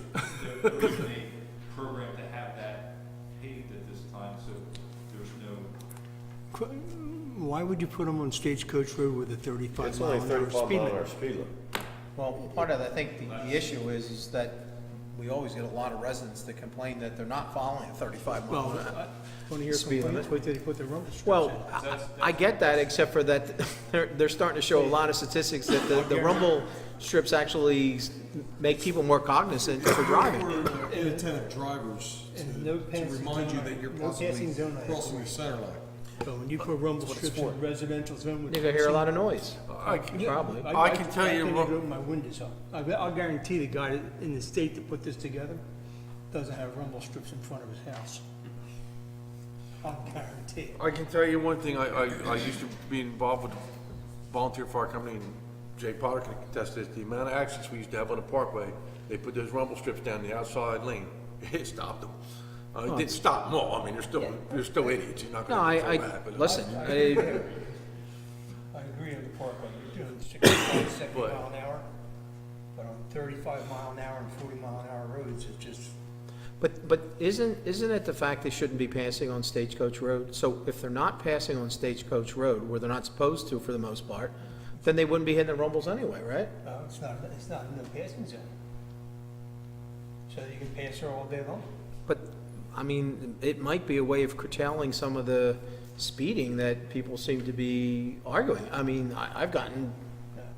[SPEAKER 6] the reason they
[SPEAKER 10] why would you put them on Stagecoach Road with a 35
[SPEAKER 7] It's
[SPEAKER 10] mile
[SPEAKER 7] only
[SPEAKER 10] an hour
[SPEAKER 7] 35
[SPEAKER 10] speed
[SPEAKER 7] mile an hour
[SPEAKER 10] limit?
[SPEAKER 7] speed limit.
[SPEAKER 1] Well, part of, I think, the issue is that we always get a lot of residents that complain that they're not following a 35 mile
[SPEAKER 10] Well,
[SPEAKER 1] an hour.
[SPEAKER 10] want to hear
[SPEAKER 1] Speed
[SPEAKER 10] complaints,
[SPEAKER 1] limit.
[SPEAKER 10] wait till they put the rumble strips in.
[SPEAKER 1] Well, I get that, except for that they're starting to show a lot of statistics that the rumble strips actually make people more cognizant for driving.
[SPEAKER 11] Inattentive drivers
[SPEAKER 10] And no
[SPEAKER 11] to
[SPEAKER 10] passing
[SPEAKER 11] remind you
[SPEAKER 10] zone,
[SPEAKER 11] that you're
[SPEAKER 10] no passing
[SPEAKER 11] possibly
[SPEAKER 10] zone items.
[SPEAKER 11] crossing the center line.
[SPEAKER 10] So when you put rumble
[SPEAKER 11] what it's
[SPEAKER 10] strips in a
[SPEAKER 11] for.
[SPEAKER 10] residential zone with.
[SPEAKER 1] You're gonna hear a lot of noise. Probably.
[SPEAKER 8] I can tell you
[SPEAKER 10] I
[SPEAKER 8] what-
[SPEAKER 10] can't open my windows up. I'll guarantee the guy in the state that put this together doesn't have rumble strips in front of his house. I'll guarantee it.
[SPEAKER 8] I can tell you one thing, I used to be involved with volunteer fire company, and Jay Potter can attest to this, the amount of accidents we used to have on the parkway, they put those rumble strips down the outside lane, it stopped them. It didn't stop them all, I mean, they're still idiots, you're not
[SPEAKER 1] No,
[SPEAKER 8] gonna control that, but.
[SPEAKER 1] listen,
[SPEAKER 10] I agree on the parkway, you're doing 65, 70
[SPEAKER 8] But-
[SPEAKER 10] mile an hour, but on 35 mile an hour and 40 mile an hour roads, it's just,
[SPEAKER 1] but isn't it the fact they shouldn't be passing on Stagecoach Road? So if they're not passing on Stagecoach Road, where they're not supposed to for the most part, then they wouldn't be hitting the rumbles anyway, right?
[SPEAKER 10] it's not in the passing zone. So you can pass there all day long.
[SPEAKER 1] But, I mean, it might be a way of curtailing some of the speeding that people seem to be arguing. I mean, I've gotten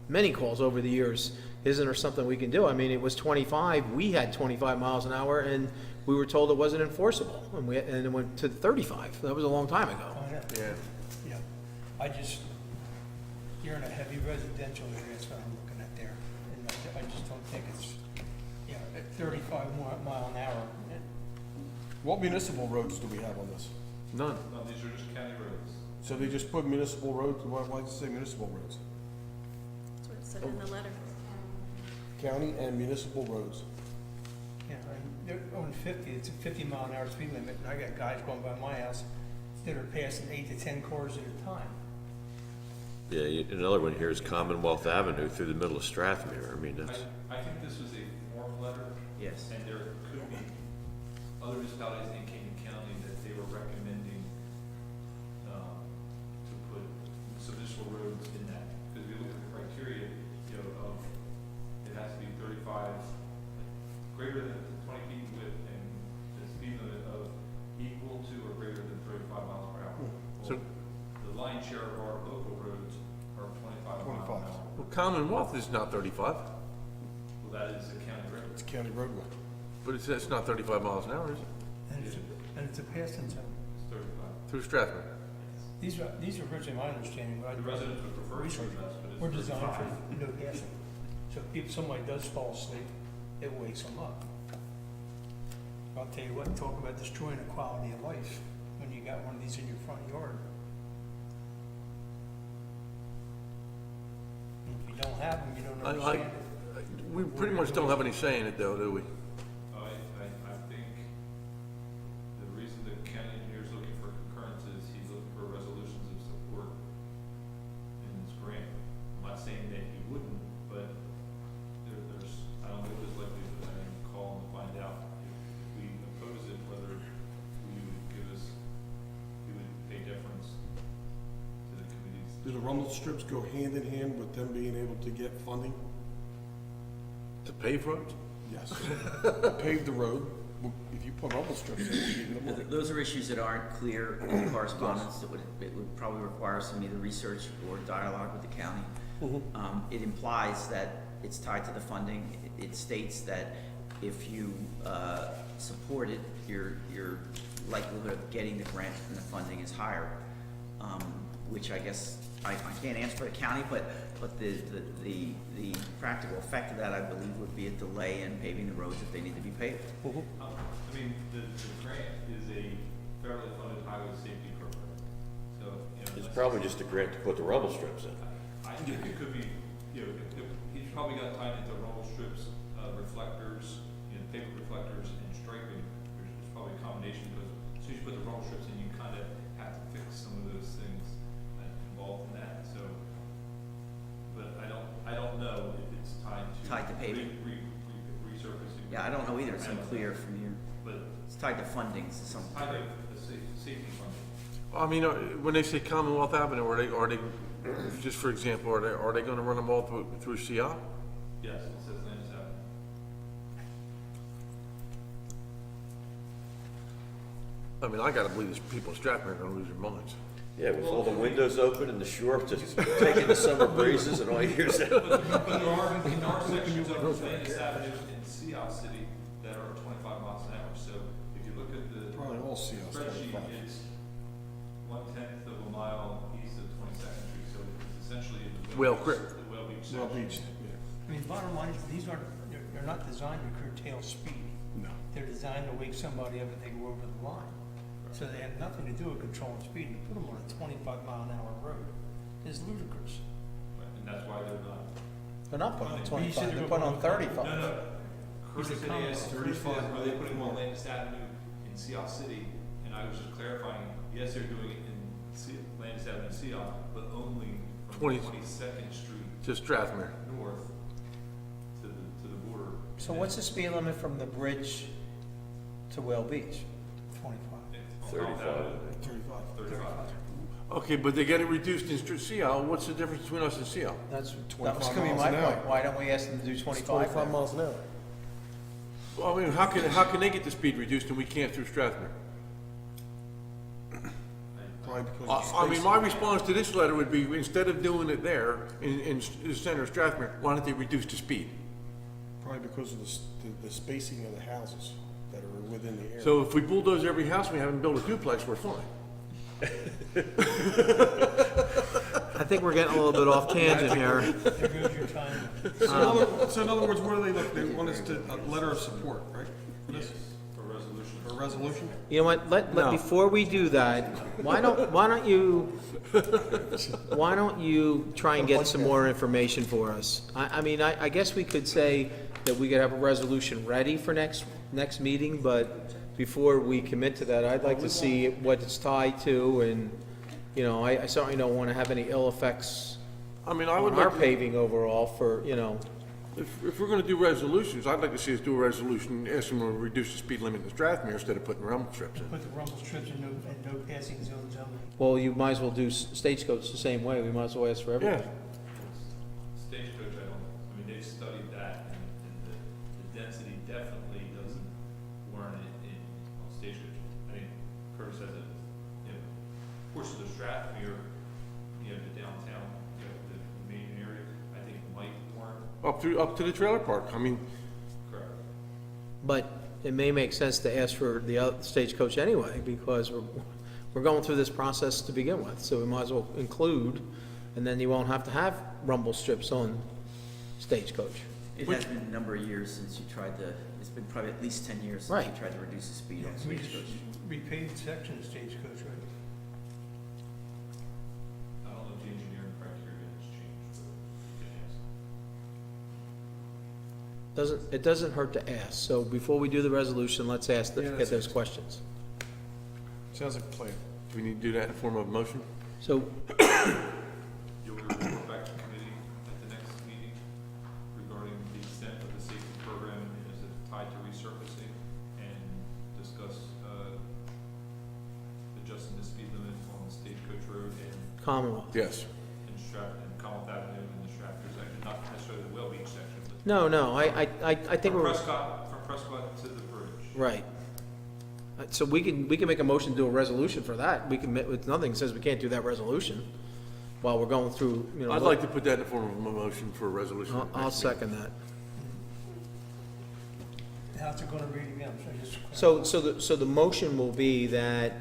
[SPEAKER 1] many calls over the years, isn't there something we can do? I mean, it was 25, we had 25 miles an hour, and we were told it wasn't enforceable, and it went to 35. That was a long time ago.
[SPEAKER 10] Oh, yeah.
[SPEAKER 8] Yeah.
[SPEAKER 10] Yeah, you're in a heavy residential area, that's what I'm looking at there. And I just don't think it's, at 35 mile an hour.
[SPEAKER 11] What municipal roads do we have on this?
[SPEAKER 8] None.
[SPEAKER 6] No, these are just county roads.
[SPEAKER 11] So they just put municipal roads, why does it say municipal roads?
[SPEAKER 3] That's what it said in the letter.
[SPEAKER 11] County and municipal roads.
[SPEAKER 10] And they're on 50, it's a 50 mile an hour speed limit, and I got guys going by my house that are passing 8 to 10 cars at a time.
[SPEAKER 7] Yeah, another one here is Commonwealth Avenue through the middle of Strathmere. I mean, that's,
[SPEAKER 6] I think this was a form letter,
[SPEAKER 4] Yes.
[SPEAKER 6] and there could be other municipalities in Kingman County that they were recommending to put some municipal roads in that. Because if you look at the criteria, of, it has to be 35, greater than 20 feet in width, and the speed limit of equal to or greater than 35 miles per hour.
[SPEAKER 8] So-
[SPEAKER 6] Well, the lion's share of our local roads are 25 miles an
[SPEAKER 11] 25.
[SPEAKER 6] hour.
[SPEAKER 8] Well, Commonwealth is not 35,
[SPEAKER 6] Well, that is a county road.
[SPEAKER 11] It's county roadway.
[SPEAKER 8] but it's not 35 miles an hour, is it?
[SPEAKER 10] And it's a passing zone.
[SPEAKER 6] It's 35.
[SPEAKER 8] Through Strathmere.
[SPEAKER 10] These are originally my understanding, but I.
[SPEAKER 6] The residents would prefer
[SPEAKER 10] Research.
[SPEAKER 6] to but it's
[SPEAKER 10] We're designed
[SPEAKER 6] 35.
[SPEAKER 10] for no passing. So if somebody does fall asleep, it wakes them up. I'll tell you what, talk about destroying the quality of life when you got one of these in your front yard. And if you don't have them, you don't understand it.
[SPEAKER 8] We pretty much don't have any say in it though, do we?
[SPEAKER 6] I think the reason the county engineer is looking for concurrence is he's looking for resolutions of support in this grant. I'm not saying that he wouldn't, but there's, I don't know what his likelihood, I can call and find out if we oppose it, whether we would he would pay deference to the committee's.
[SPEAKER 11] Do the rumble strips go hand in hand with them being able to get funding?
[SPEAKER 8] To pave roads?
[SPEAKER 11] Yes. Pave the road. If you put rumble strips in, you get them.
[SPEAKER 4] Those are issues that aren't clear in the correspondence. It would probably require some either research or dialogue with the county. It implies that it's tied to the funding. It states that if you support it, your likelihood of getting the grant and the funding is higher, which I guess I can't answer for the county, but the practical effect of that, I believe, would be a delay in paving the roads if they need to be paved.
[SPEAKER 6] I mean, the grant is a federally funded highway safety program, so,
[SPEAKER 7] it's probably just a grant to put the rumble strips in.
[SPEAKER 6] I think it could be, he's probably got time into rumble strips, reflectors, paper reflectors and striping, which is probably a combination, because as soon as you put the rumble strips in, you kind of have to fix some of those things involved in that, so. But I don't know if it's tied to
[SPEAKER 4] paving.
[SPEAKER 6] Resurfacing.
[SPEAKER 4] Yeah, I don't know either. It's unclear from you.
[SPEAKER 6] But
[SPEAKER 4] It's tied to fundings to some
[SPEAKER 6] it's tied
[SPEAKER 4] degree.
[SPEAKER 6] to the safety funding.
[SPEAKER 8] I mean, when they say Commonwealth Avenue, are they, just for example, are they gonna run them all through CI?
[SPEAKER 6] Yes, it says Landis Avenue.
[SPEAKER 8] I mean, I gotta believe these people in Stratford are gonna lose their minds.
[SPEAKER 7] Yeah, with all the windows open and the shore just taking the summer breezes and all you hear is that.
[SPEAKER 6] But there are sections of Landis Avenue in Sea City that are 25 miles an hour, so if you look at the
[SPEAKER 11] Probably all see us
[SPEAKER 6] spreadsheet,
[SPEAKER 11] 25.
[SPEAKER 6] it's 1/10 of a mile east of 22nd Street, so it's essentially in the
[SPEAKER 8] Whale Creek.
[SPEAKER 6] The Whale Beach
[SPEAKER 11] Well,
[SPEAKER 6] section.
[SPEAKER 11] Beach, yeah.
[SPEAKER 10] I mean, bottom line is, these aren't, they're not designed to curtail speed.
[SPEAKER 11] No.
[SPEAKER 10] They're designed to wake somebody up if they go over the line. So they have nothing to do with controlling speed. You put them on a 25-mile-an-hour road, it's ludicrous.
[SPEAKER 6] Right, and that's why they're not.
[SPEAKER 1] They're not putting on
[SPEAKER 10] You said
[SPEAKER 1] 25,
[SPEAKER 10] they're
[SPEAKER 1] they're putting on
[SPEAKER 10] going
[SPEAKER 1] 35.
[SPEAKER 6] No. First
[SPEAKER 10] said
[SPEAKER 6] they asked,
[SPEAKER 10] Commonwealth.
[SPEAKER 6] are they putting more Landis Avenue in Sea City? And I was just clarifying, yes, they're doing it in Landis Avenue, Sea, but only from 22nd Street
[SPEAKER 8] To Strathmere.
[SPEAKER 6] north to the border.
[SPEAKER 1] So what's the speed limit from the bridge to Whale Beach?
[SPEAKER 10] 25.
[SPEAKER 6] On
[SPEAKER 7] 35.
[SPEAKER 6] Avenue,
[SPEAKER 11] 35.
[SPEAKER 6] 35.
[SPEAKER 8] Okay, but they get it reduced in CL, what's the difference between us and CL?
[SPEAKER 1] That was
[SPEAKER 11] 25
[SPEAKER 1] gonna be
[SPEAKER 11] miles
[SPEAKER 1] my
[SPEAKER 11] an hour.
[SPEAKER 1] point. Why don't we ask them to do 25 then?
[SPEAKER 11] miles an hour.
[SPEAKER 8] Well, I mean, how can they get the speed reduced and we can't through Strathmere?
[SPEAKER 11] Probably because of
[SPEAKER 8] I mean,
[SPEAKER 11] space.
[SPEAKER 8] my response to this letter would be, instead of doing it there, in the center of Strathmere, why don't they reduce the speed?
[SPEAKER 11] Probably because of the spacing of the houses that are within the area.
[SPEAKER 8] So if we bulldoze every house, we haven't built a duplex, we're fine.
[SPEAKER 1] I think we're getting a little bit off tangent here.
[SPEAKER 10] There goes your time.
[SPEAKER 11] So in other words, what do they look, they want us to, a letter of support, right? For this?
[SPEAKER 6] For resolution.
[SPEAKER 11] For a resolution?
[SPEAKER 1] You know what,
[SPEAKER 8] No.
[SPEAKER 1] before we do that, why don't you try and get some more information for us? I mean, I guess we could say that we could have a resolution ready for next meeting, but before we commit to that, I'd like to see what it's tied to, and, you know, I certainly don't wanna have any ill effects
[SPEAKER 8] I mean, I would
[SPEAKER 1] on our
[SPEAKER 8] like,
[SPEAKER 1] paving overall for, you know,
[SPEAKER 8] if we're gonna do resolutions, I'd like to see us do a resolution asking them to reduce the speed limit in Strathmere instead of putting rumble strips in.
[SPEAKER 10] Put the rumble strips and no passing zones only.
[SPEAKER 1] well, you might as well do Stagecoach the same way, we might as well ask for everything.
[SPEAKER 6] Stagecoach, I mean, they've studied that, and the density definitely doesn't warrant it on Stagecoach. I mean, Curtis has a, you know, portion of Strathmere, you know, the downtown, you know, the main area, I think might warrant,
[SPEAKER 8] Up to the trailer park, I mean,
[SPEAKER 6] correct.
[SPEAKER 1] But it may make sense to ask for the other Stagecoach anyway, because we're going through this process to begin with, so we might as well include, and then you won't have to have rumble strips on Stagecoach.
[SPEAKER 4] It has been a number of years since you tried to, it's been probably at least 10 years since you
[SPEAKER 1] Right.
[SPEAKER 4] tried to reduce the speed on
[SPEAKER 10] We just
[SPEAKER 4] Stagecoach.
[SPEAKER 10] repaved section of Stagecoach, right?
[SPEAKER 6] I don't know if the engineering criteria has changed, but you can ask.
[SPEAKER 1] It doesn't hurt to ask, so before we do the resolution, let's ask,
[SPEAKER 11] Yeah,
[SPEAKER 1] get those questions.
[SPEAKER 11] Sounds like a plan.
[SPEAKER 8] do we need to do that in form of a motion?
[SPEAKER 1] So,
[SPEAKER 6] You'll report back to committee at the next meeting regarding the extent of the safety program and is it tied to resurfacing, and discuss, adjusting the speed limit on Stagecoach Road and
[SPEAKER 1] Commonwealth.
[SPEAKER 8] Yes.
[SPEAKER 6] Commonwealth Avenue and the Stratford section, not necessarily the Whale Beach section, but
[SPEAKER 1] No, I think
[SPEAKER 6] from
[SPEAKER 1] we're,
[SPEAKER 6] Prescott to the bridge.
[SPEAKER 1] right. So we can make a motion to do a resolution for that, we can, nothing says we can't do that resolution while we're going through, you know.
[SPEAKER 8] I'd like to put that in the form of a motion for a resolution.
[SPEAKER 1] I'll second that.
[SPEAKER 10] How's it gonna read again? So just.
[SPEAKER 1] So the motion will be that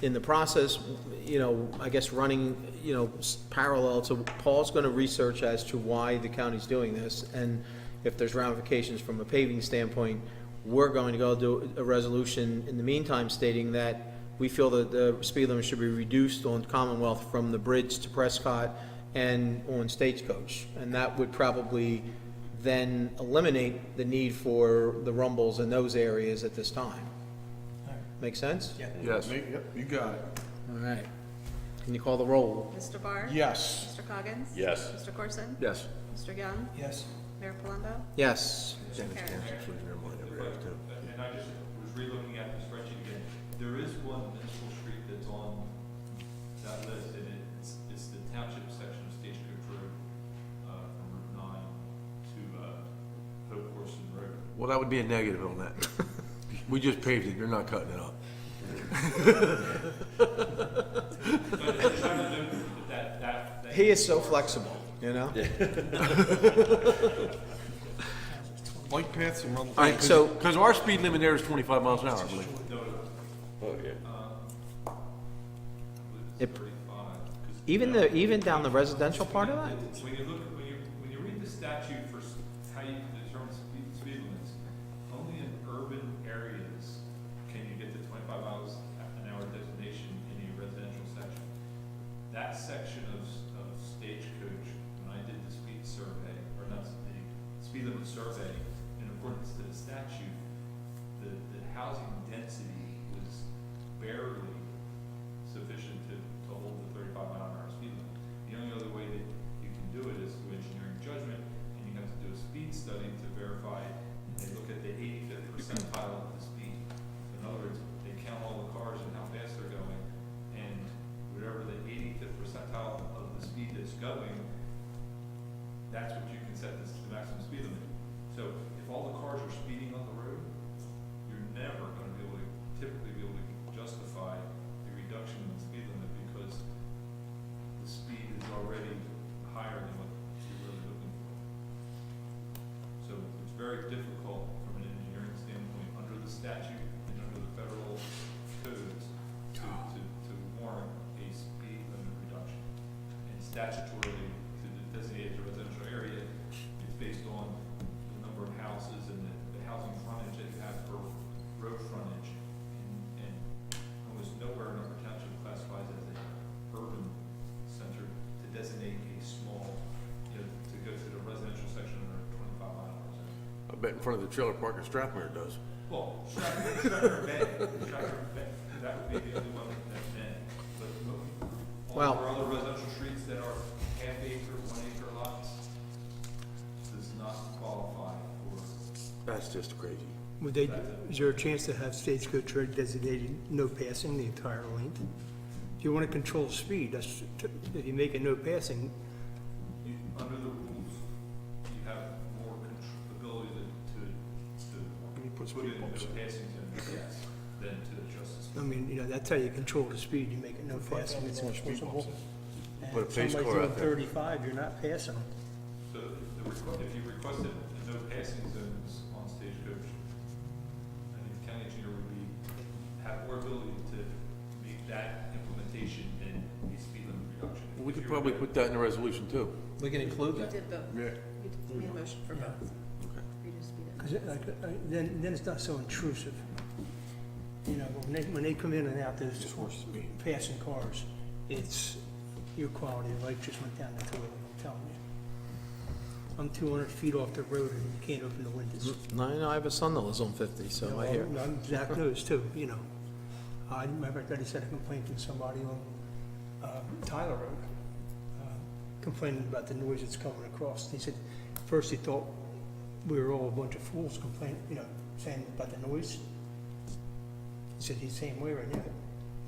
[SPEAKER 1] in the process, you know, I guess running, you know, parallel to, Paul's gonna research as to why the county's doing this, and if there's ramifications from a paving standpoint, we're going to go do a resolution in the meantime stating that we feel that the speed limit should be reduced on Commonwealth from the bridge to Prescott and on Stagecoach. And that would probably then eliminate the need for the rumbles in those areas at this time. Make sense?
[SPEAKER 10] Yeah.
[SPEAKER 8] Yes.
[SPEAKER 11] Yep, you got it.
[SPEAKER 1] All right. Can you call the roll?
[SPEAKER 3] Mr. Barr?
[SPEAKER 11] Yes.
[SPEAKER 3] Mr. Coggins?
[SPEAKER 7] Yes.
[SPEAKER 3] Mr. Corson?
[SPEAKER 8] Yes.
[SPEAKER 3] Mr. Young?
[SPEAKER 10] Yes.
[SPEAKER 3] Mayor Palumbo?
[SPEAKER 1] Yes.
[SPEAKER 3] Motion carries.
[SPEAKER 6] And I just was re-looking at the spreadsheet again, there is one municipal street that's on that list, and it's the township section of Stagecoach Road, from Route 9 to, Hope Corson Road.
[SPEAKER 8] Well, that would be a negative on that. We just paved it, you're not cutting it up.
[SPEAKER 6] But it's trying to do that.
[SPEAKER 1] He is so flexible, you know?
[SPEAKER 11] Bike paths and run.
[SPEAKER 1] All right, so,
[SPEAKER 8] Because our speed limit there is 25 miles an hour, I believe.
[SPEAKER 7] Oh, yeah.
[SPEAKER 1] It-
[SPEAKER 6] 35. 'Cause,
[SPEAKER 1] even down the residential part of that?
[SPEAKER 6] When you read the statute for how you determine speed limits, only in urban areas can you get the 25 miles an hour designation in a residential section. That section of Stagecoach, when I did the speed survey, or not, the speed limit survey, in accordance to the statute, the housing density was barely sufficient to hold the 35 mile an hour speed limit. The only other way that you can do it is through engineering judgment, and you have to do a speed study to verify, and they look at the 85th percentile of the speed. In other words, they count all the cars and how fast they're going, and whatever the 85th percentile of the speed that's going, that's what you can set as the maximum speed limit. So if all the cars are speeding on the road, you're never gonna be able to, typically be able to justify the reduction in the speed limit because the speed is already higher than what you're really looking for. So it's very difficult from an engineering standpoint, under the statute and under the federal codes, to warrant a speed limit reduction. And statutorily, to designate a residential area, it's based on the number of houses and the housing frontage that you have per road frontage. And almost nowhere in Upper Township classifies as an urban center to designate a small, to go to the residential section under 25 mile an hour.
[SPEAKER 8] I bet in front of the trailer park in Strathmere it does.
[SPEAKER 6] Well, Stratford Bay, that would be the only one that may. But all
[SPEAKER 1] Well-
[SPEAKER 6] our other residential streets that are half acre, 1 acre lots does not qualify for.
[SPEAKER 8] That's just crazy.
[SPEAKER 10] Would they, is there a chance to have Stagecoach Road designated no passing the entire length? If you want to control speed, that's, if you make it no passing,
[SPEAKER 6] Under the rules, you have more ability to
[SPEAKER 11] put
[SPEAKER 6] put
[SPEAKER 11] speed
[SPEAKER 6] in no
[SPEAKER 11] bumps.
[SPEAKER 6] passing zones, yes, than to adjust the speed.
[SPEAKER 10] I mean, that's how you control the speed, you make it no passing, it's enforceable. And
[SPEAKER 8] Put a
[SPEAKER 10] if
[SPEAKER 8] pace
[SPEAKER 10] somebody's
[SPEAKER 8] car
[SPEAKER 10] doing
[SPEAKER 8] out there.
[SPEAKER 10] 35, you're not passing them.
[SPEAKER 6] So if you requested no passing zones on Stagecoach, I think the county engineer would have more ability to make that implementation than a speed limit reduction.
[SPEAKER 8] We
[SPEAKER 6] If
[SPEAKER 8] could
[SPEAKER 6] you
[SPEAKER 8] probably
[SPEAKER 6] were-
[SPEAKER 8] put that in the resolution too.
[SPEAKER 1] We can include
[SPEAKER 9] You
[SPEAKER 1] that.
[SPEAKER 9] did both.
[SPEAKER 11] Yeah.
[SPEAKER 9] You made a motion for both. Reduce speed limit.
[SPEAKER 10] Because then it's not so intrusive. You know, when they come in and out, there's passing cars, it's, your quality of life just went down the toilet, I'm telling you. I'm 200 feet off the road and you can't open the windows.
[SPEAKER 1] No, I have a son that lives on 50, so I hear.
[SPEAKER 10] Zach knows too, you know. I remember I just had a complaint from somebody on Tyler Road, complaining about the noise that's coming across. He said, first he thought we were all a bunch of fools complaining, you know, saying about the noise. He said he's the same way right now.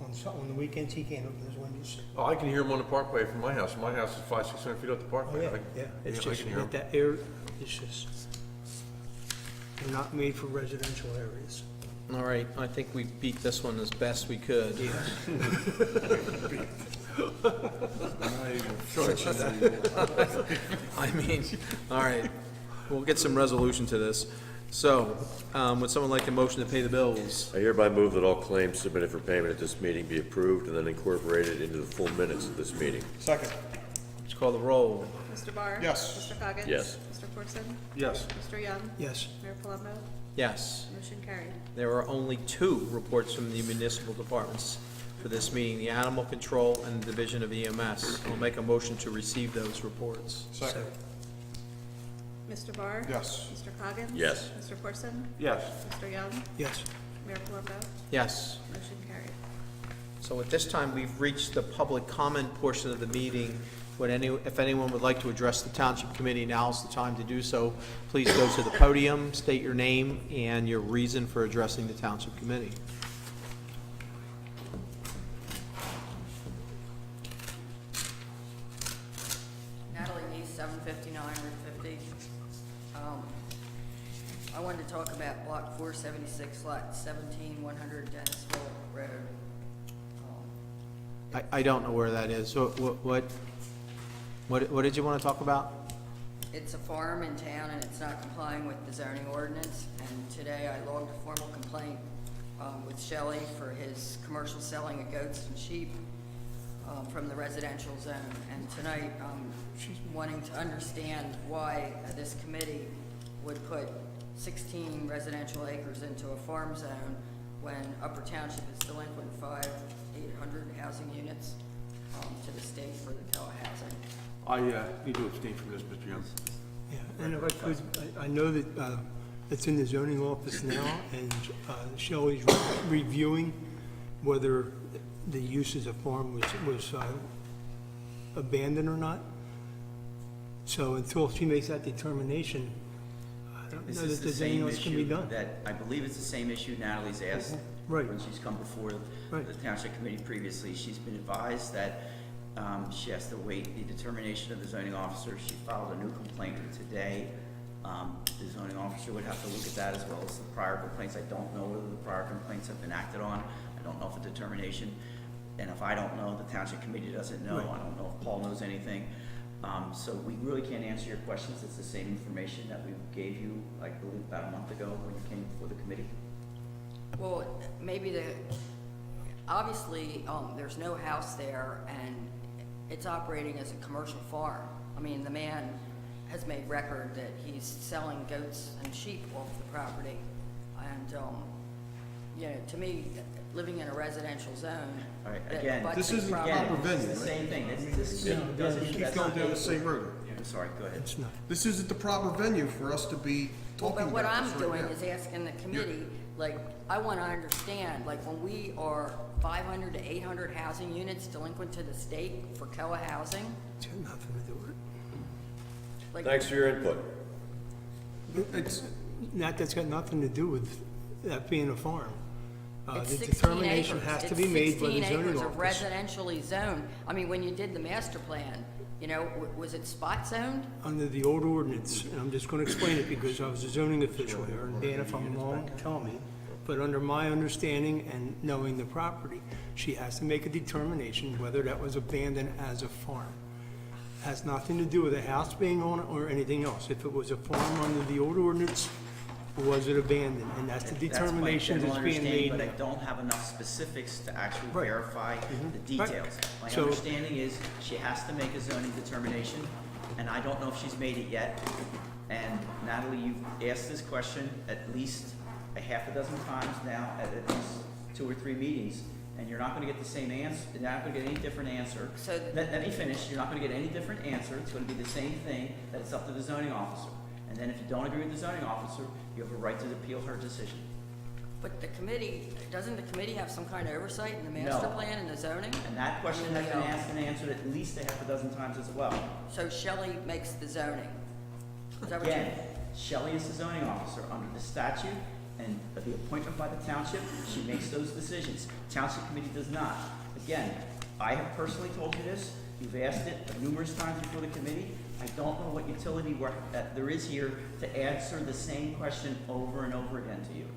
[SPEAKER 10] On the weekends, he can't open his windows.
[SPEAKER 8] Oh, I can hear them on the parkway from my house. My house is 500-600 feet off the
[SPEAKER 10] Oh,
[SPEAKER 8] parkway.
[SPEAKER 10] yeah,
[SPEAKER 8] I-
[SPEAKER 10] yeah. It's
[SPEAKER 8] I
[SPEAKER 10] just,
[SPEAKER 8] can hear 'em.
[SPEAKER 10] that air, it's just, they're not made for residential areas.
[SPEAKER 1] All right, I think we beat this one as best we could. I mean, all right, we'll get some resolution to this. So, would someone like a motion to pay the bills?
[SPEAKER 7] I hereby move that all claims submitted for payment at this meeting be approved and then incorporated into the full minutes of this meeting.
[SPEAKER 11] Second.
[SPEAKER 1] Let's call the roll.
[SPEAKER 3] Mr. Barr?
[SPEAKER 11] Yes.
[SPEAKER 3] Mr. Coggins?
[SPEAKER 7] Yes.
[SPEAKER 3] Mr. Corson?
[SPEAKER 8] Yes.
[SPEAKER 3] Mr. Young?
[SPEAKER 10] Yes.
[SPEAKER 3] Mayor Palumbo?
[SPEAKER 1] Yes.
[SPEAKER 3] Motion carried.
[SPEAKER 1] There are only 2 reports from the municipal departments for this meeting, the Animal Control and the Division of EMS. I'll make a motion to receive those reports.
[SPEAKER 11] Second.
[SPEAKER 3] Mr. Barr?
[SPEAKER 11] Yes.
[SPEAKER 3] Mr. Coggins?
[SPEAKER 7] Yes.
[SPEAKER 3] Mr. Corson?
[SPEAKER 8] Yes.
[SPEAKER 3] Mr. Young?
[SPEAKER 10] Yes.
[SPEAKER 3] Mayor Palumbo?
[SPEAKER 1] Yes.
[SPEAKER 3] Motion carried.
[SPEAKER 1] So at this time, we've reached the public comment portion of the meeting. If anyone would like to address the Township Committee, now's the time to do so. Please go to the podium, state your name and your reason for addressing the Township Committee.
[SPEAKER 12] 759 Route 50. I wanted to talk about Block 476, Lot 17, 100 Dennisville Road.
[SPEAKER 1] I don't know where that is. So what did you want to talk about?
[SPEAKER 12] It's a farm in town and it's not complying with the zoning ordinance. And today I logged a formal complaint with Shelley for his commercial selling of goats and sheep from the residential zone. And tonight she's wanting to understand why this committee would put 16 residential acres into a farm zone when Upper Township is delinquent 800 housing units to the state for the telehousing.
[SPEAKER 8] I need to abstain from this, Mr. Young.
[SPEAKER 10] Yeah, and if I could, I know that it's in the zoning office now, and Shelley's reviewing whether the use as a farm was abandoned or not. So until she makes that determination, I don't
[SPEAKER 4] This
[SPEAKER 10] know
[SPEAKER 4] is
[SPEAKER 10] that
[SPEAKER 4] the
[SPEAKER 10] there's anything
[SPEAKER 4] same
[SPEAKER 10] else can be
[SPEAKER 4] issue
[SPEAKER 10] done.
[SPEAKER 4] that, I believe it's the same issue Natalie's asked
[SPEAKER 10] Right.
[SPEAKER 4] when she's come before
[SPEAKER 10] Right.
[SPEAKER 4] the township committee previously. She's been advised that she has to wait the determination of the zoning officer. She filed a new complaint today. The zoning officer would have to look at that as well as the prior complaints. I don't know whether the prior complaints have been acted on. I don't know if a determination, and if I don't know, the township committee doesn't know.
[SPEAKER 10] Right.
[SPEAKER 4] I don't know if Paul knows anything. So we really can't answer your questions. It's the same information that we gave you, I believe, about a month ago when you came before the committee.
[SPEAKER 12] Well, maybe obviously, there's no house there and it's operating as a commercial farm. I mean, the man has made record that he's selling goats and sheep off the property. And, you know, to me, living in a residential zone.
[SPEAKER 4] All right,
[SPEAKER 12] that
[SPEAKER 4] again,
[SPEAKER 12] butts
[SPEAKER 11] this
[SPEAKER 12] the
[SPEAKER 11] isn't
[SPEAKER 12] property-
[SPEAKER 11] proper
[SPEAKER 4] Again,
[SPEAKER 11] venue,
[SPEAKER 4] it's the
[SPEAKER 11] right?
[SPEAKER 4] same thing. This committee doesn't,
[SPEAKER 11] Keep
[SPEAKER 4] that's
[SPEAKER 11] going
[SPEAKER 4] not
[SPEAKER 11] down
[SPEAKER 4] the
[SPEAKER 11] the same road.
[SPEAKER 4] I'm sorry, go ahead.
[SPEAKER 10] It's not.
[SPEAKER 11] This isn't the proper venue for us to be
[SPEAKER 12] Well,
[SPEAKER 11] talking
[SPEAKER 12] but what
[SPEAKER 11] about
[SPEAKER 12] I'm
[SPEAKER 11] this right
[SPEAKER 12] doing
[SPEAKER 11] now.
[SPEAKER 12] is asking the committee, like, I want to understand, like, when we are 500 to 800 housing units delinquent to the state for COA housing,
[SPEAKER 10] It's got nothing to do with it.
[SPEAKER 12] like.
[SPEAKER 7] Thanks for your input.
[SPEAKER 11] It's,
[SPEAKER 10] That's got nothing to do with that being a farm.
[SPEAKER 12] It's
[SPEAKER 10] The
[SPEAKER 12] 16
[SPEAKER 10] determination
[SPEAKER 12] acres.
[SPEAKER 10] has to
[SPEAKER 12] It's
[SPEAKER 10] be made by the
[SPEAKER 12] 16
[SPEAKER 10] zoning
[SPEAKER 12] acres of
[SPEAKER 10] office.
[SPEAKER 12] residentially zoned. I mean, when you did the master plan, you know, was it spot zoned?
[SPEAKER 10] Under the old ordinance, and I'm just gonna explain it because I was a zoning official here, and Dan, if I'm wrong, tell me. But under my understanding and knowing the property, she has to make a determination whether that was abandoned as a farm. Has nothing to do with a house being on it or anything else. If it was a farm under the old ordinance, was it abandoned? And that's the determination
[SPEAKER 4] That's
[SPEAKER 10] that's
[SPEAKER 4] my
[SPEAKER 10] being
[SPEAKER 4] general
[SPEAKER 10] made
[SPEAKER 4] understanding,
[SPEAKER 10] now.
[SPEAKER 4] but I don't have enough specifics to actually
[SPEAKER 10] Right.
[SPEAKER 4] verify the
[SPEAKER 10] Right.
[SPEAKER 4] details. My
[SPEAKER 10] So-
[SPEAKER 4] understanding is she has to make a zoning determination, and I don't know if she's made it yet. And Natalie, you've asked this question at least a half a dozen times now, at least 2 or 3 meetings, and you're not gonna get the same answer, you're not gonna get any different answer.
[SPEAKER 12] So
[SPEAKER 4] Let me finish, you're not gonna get any different answer, it's gonna be the same thing, that it's up to the zoning officer. And then if you don't agree with the zoning officer, you have a right to appeal her decision.
[SPEAKER 12] But the committee, doesn't the committee have some kind of oversight in the master
[SPEAKER 4] No.
[SPEAKER 12] plan and the zoning?
[SPEAKER 4] And that question has been asked and answered at least a half a dozen times as well.
[SPEAKER 12] So Shelley makes the zoning. Is that what you?
[SPEAKER 4] Again, Shelley is the zoning officer under the statute and the appointment by the township, she makes those decisions. Township committee does not. Again, I have personally told you this, you've asked it numerous times before the committee. I don't know what utility work that there is here to answer the same question over and over again to you.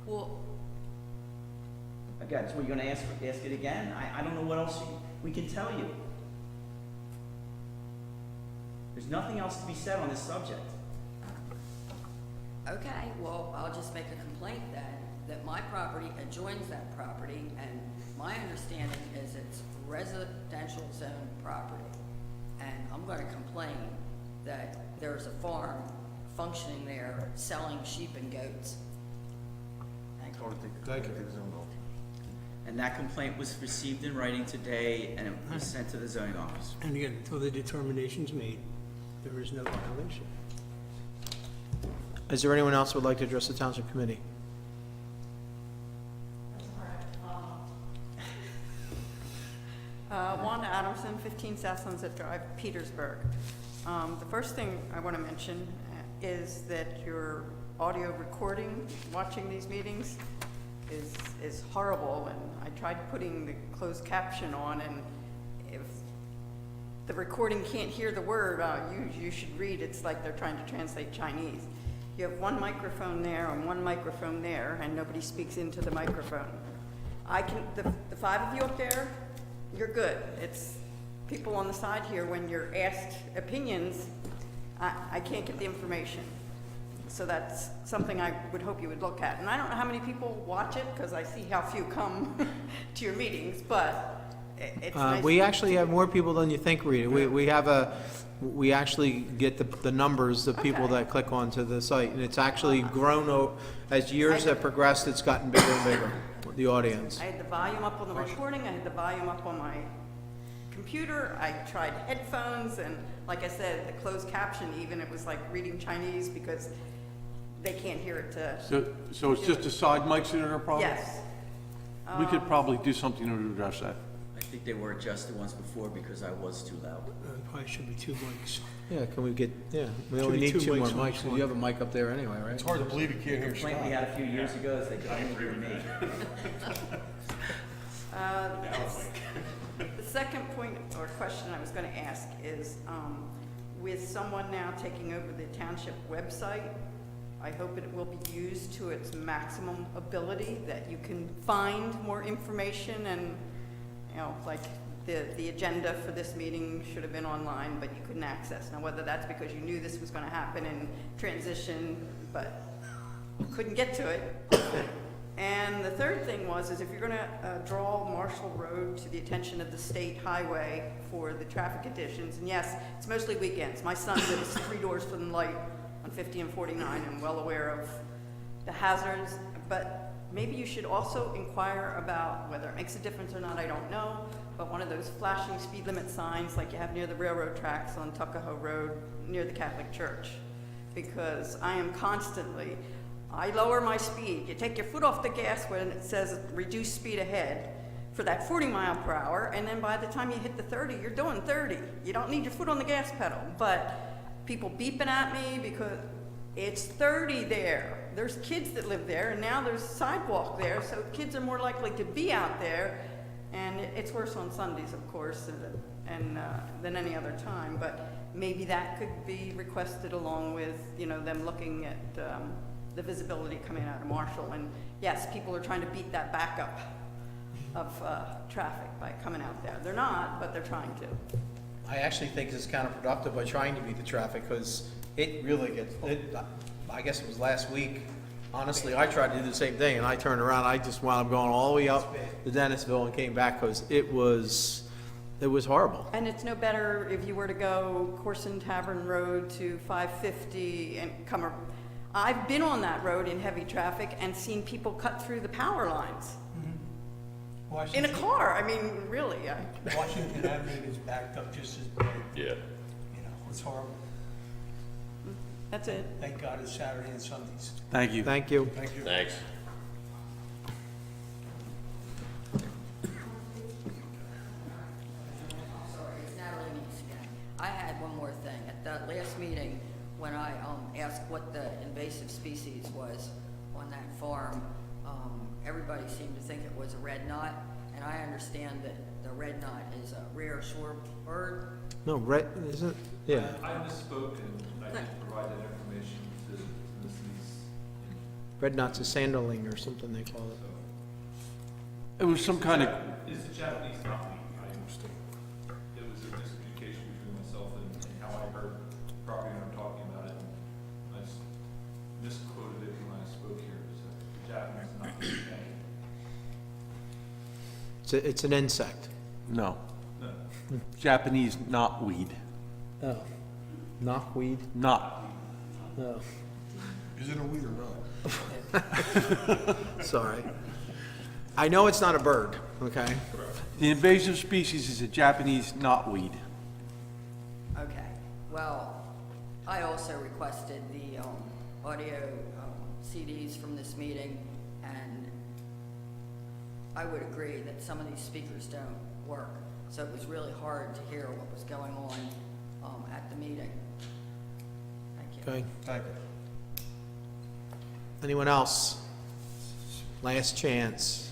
[SPEAKER 12] Well,
[SPEAKER 4] Again, so we're gonna ask it again? I don't know what else we can tell you. There's nothing else to be said on this subject.
[SPEAKER 12] okay, well, I'll just make a complaint then, that my property adjoins that property, and my understanding is it's residential zone property. And I'm gonna complain that there's a farm functioning there, selling sheep and goats. Thank you.
[SPEAKER 11] thank you.
[SPEAKER 4] And that complaint was received in writing today, and it was sent to the zoning office.
[SPEAKER 10] And again, until the determination's made, there is no violation.
[SPEAKER 1] Is there anyone else who would like to address the township committee?
[SPEAKER 13] Wanda Adamson, 15 South Sunset Drive, Petersburg. The first thing I want to mention is that your audio recording, watching these meetings, is horrible, and I tried putting the closed caption on, and if the recording can't hear the word, you should read, it's like they're trying to translate Chinese. You have one microphone there and one microphone there, and nobody speaks into the microphone. The five of you up there, you're good. It's people on the side here, when you're asked opinions, I can't get the information. So that's something I would hope you would look at. And I don't know how many people watch it, because I see how few come to your meetings, but it's nice.
[SPEAKER 1] We actually have more people than you think read it. We actually get the numbers, the people
[SPEAKER 13] Okay.
[SPEAKER 1] that click onto the site, and it's actually grown as years have progressed, it's gotten bigger and bigger, the audience.
[SPEAKER 13] I had the volume up on the recording, I had the volume up on my computer, I tried headphones, and like I said, the closed caption even, it was like reading Chinese because they can't hear it to.
[SPEAKER 8] So it's just the side mics that are a problem?
[SPEAKER 13] Yes.
[SPEAKER 8] We could probably do something to address that.
[SPEAKER 4] I think they were adjusted once before because I was too loud.
[SPEAKER 10] Probably should be 2 mics.
[SPEAKER 1] Yeah, can we get, we
[SPEAKER 10] Should
[SPEAKER 1] only
[SPEAKER 10] be
[SPEAKER 1] need 2 more
[SPEAKER 10] mics on
[SPEAKER 1] mics,
[SPEAKER 10] each
[SPEAKER 1] so
[SPEAKER 10] one.
[SPEAKER 1] you have a mic up there anyway, right?
[SPEAKER 11] It's hard to believe you can't hear
[SPEAKER 4] The complaint we
[SPEAKER 11] Scott.
[SPEAKER 4] had a few years ago is they could only hear me.
[SPEAKER 13] The second point or question I was going to ask is, with someone now taking over the township website, I hope it will be used to its maximum ability, that you can find more information and, like the agenda for this meeting should have been online, but you couldn't access. Now, whether that's because you knew this was going to happen in transition, but you couldn't get to it. And the third thing is if you're going to draw Marshall Road to the attention of the state highway for the traffic conditions, and yes, it's mostly weekends. My son lives 3 doors from the light on 50 and 49 and well aware of the hazards, but maybe you should also inquire about whether it makes a difference or not, I don't know, but one of those flashing speed limit signs like you have near the railroad tracks on Tuckahoe Road near the Catholic Church, because I am constantly, I lower my speed. You take your foot off the gas when it says reduce speed ahead for that 40 mile per hour, and then by the time you hit the 30, you're doing 30. You don't need your foot on the gas pedal, but people beeping at me because it's 30 there. There's kids that live there, and now there's sidewalk there, so kids are more likely to be out there, and it's worse on Sundays, of course, and than any other time, but maybe that could be requested along with, them looking at the visibility coming out of Marshall. And yes, people are trying to beat that backup of traffic by coming out there. They're not, but they're trying to.
[SPEAKER 1] I actually think it's counterproductive by trying to beat the traffic, because it really gets, I guess it was last week, honestly, I tried to do the same thing, and I turned around, I just wound up going all the way up to Dennisville and came back, because it was horrible.
[SPEAKER 13] And it's no better if you were to go Corson Tavern Road to 550 and come. I've been on that road in heavy traffic and seen people cut through the power lines in a car. I mean, really.
[SPEAKER 10] Washington Avenue is backed up just as bad.
[SPEAKER 7] Yeah.
[SPEAKER 10] It's horrible.
[SPEAKER 13] That's it.
[SPEAKER 10] Thank God it's Saturday and Sundays.
[SPEAKER 8] Thank you.
[SPEAKER 1] Thank you.
[SPEAKER 11] Thank you.
[SPEAKER 7] Thanks.
[SPEAKER 12] Sorry, it's Natalie Neese again. I had one more thing. At the last meeting, when I asked what the invasive species was on that farm, everybody seemed to think it was a red knot, and I understand that the red knot is a rare shorebird.
[SPEAKER 1] No, red, isn't it? Yeah.
[SPEAKER 6] I misspoke, and I didn't provide that information to Ms. Neese.
[SPEAKER 1] Red knot's a sanderling or something they call it.
[SPEAKER 8] It was some kind of,
[SPEAKER 6] It's a Japanese knotweed. It was a miscommunication between myself and how I heard the property owner talking about it. I misquoted it when I spoke here. It's a Japanese knotweed.
[SPEAKER 1] It's an insect.
[SPEAKER 8] no,
[SPEAKER 6] No.
[SPEAKER 8] Japanese knotweed,
[SPEAKER 1] Oh. Knockweed?
[SPEAKER 8] knot.
[SPEAKER 1] Oh,
[SPEAKER 11] Is it a weed or not?
[SPEAKER 1] sorry. I know it's not a bird, okay?
[SPEAKER 8] The invasive species is a Japanese knotweed.
[SPEAKER 12] Okay, well, I also requested the audio CDs from this meeting, and I would agree that some of these speakers don't work, so it was really hard to hear what was going on at the meeting. Thank you.
[SPEAKER 1] Okay.
[SPEAKER 11] Thank you.
[SPEAKER 1] Anyone else? Last chance.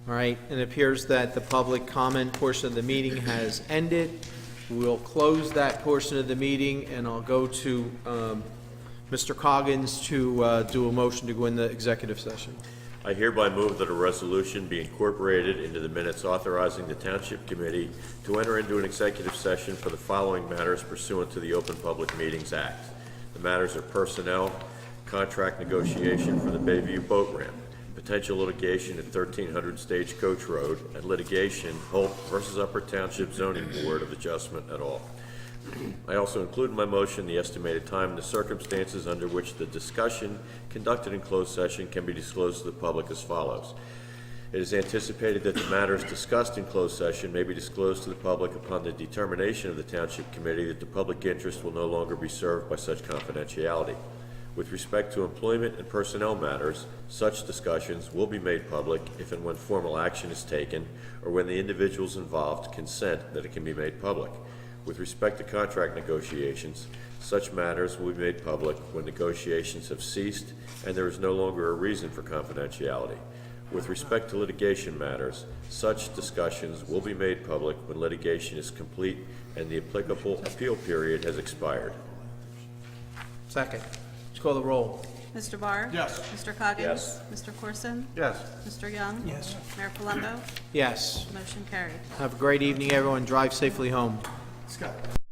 [SPEAKER 1] All right, and it appears that the public comment portion of the meeting has ended. We'll close that portion of the meeting, and I'll go to Mr. Coggins to do a motion to go into executive session.
[SPEAKER 7] I hereby move that a resolution be incorporated into the minutes authorizing the Township Committee to enter into an executive session for the following matters pursuant to the Open Public Meetings Act. The matters are personnel, contract negotiation for the Bayview Boat Ramp, potential litigation at 1300 Stagecoach Road, and litigation, Holt versus Upper Township Zoning Board of Adjustment et al. I also include in my motion the estimated time and the circumstances under which the discussion conducted in closed session can be disclosed to the public as follows. It is anticipated that the matters discussed in closed session may be disclosed to the public upon the determination of the Township Committee that the public interest will no longer be served by such confidentiality. With respect to employment and personnel matters, such discussions will be made public if and when formal action is taken or when the individuals involved consent that it can be made public. With respect to contract negotiations, such matters will be made public when negotiations have ceased and there is no longer a reason for confidentiality. With respect to litigation matters, such discussions will be made public when litigation is complete and the applicable appeal period has expired.
[SPEAKER 1] Second. Let's call the roll.
[SPEAKER 3] Mr. Barr?
[SPEAKER 11] Yes.
[SPEAKER 3] Mr. Coggins?
[SPEAKER 7] Yes.
[SPEAKER 3] Mr. Corson?
[SPEAKER 8] Yes.
[SPEAKER 3] Mr. Young?
[SPEAKER 10] Yes.
[SPEAKER 3] Mayor Palumbo?
[SPEAKER 1] Yes.
[SPEAKER 3] Motion carried.
[SPEAKER 1] Have a great evening, everyone. Drive safely home.
[SPEAKER 11] Scott.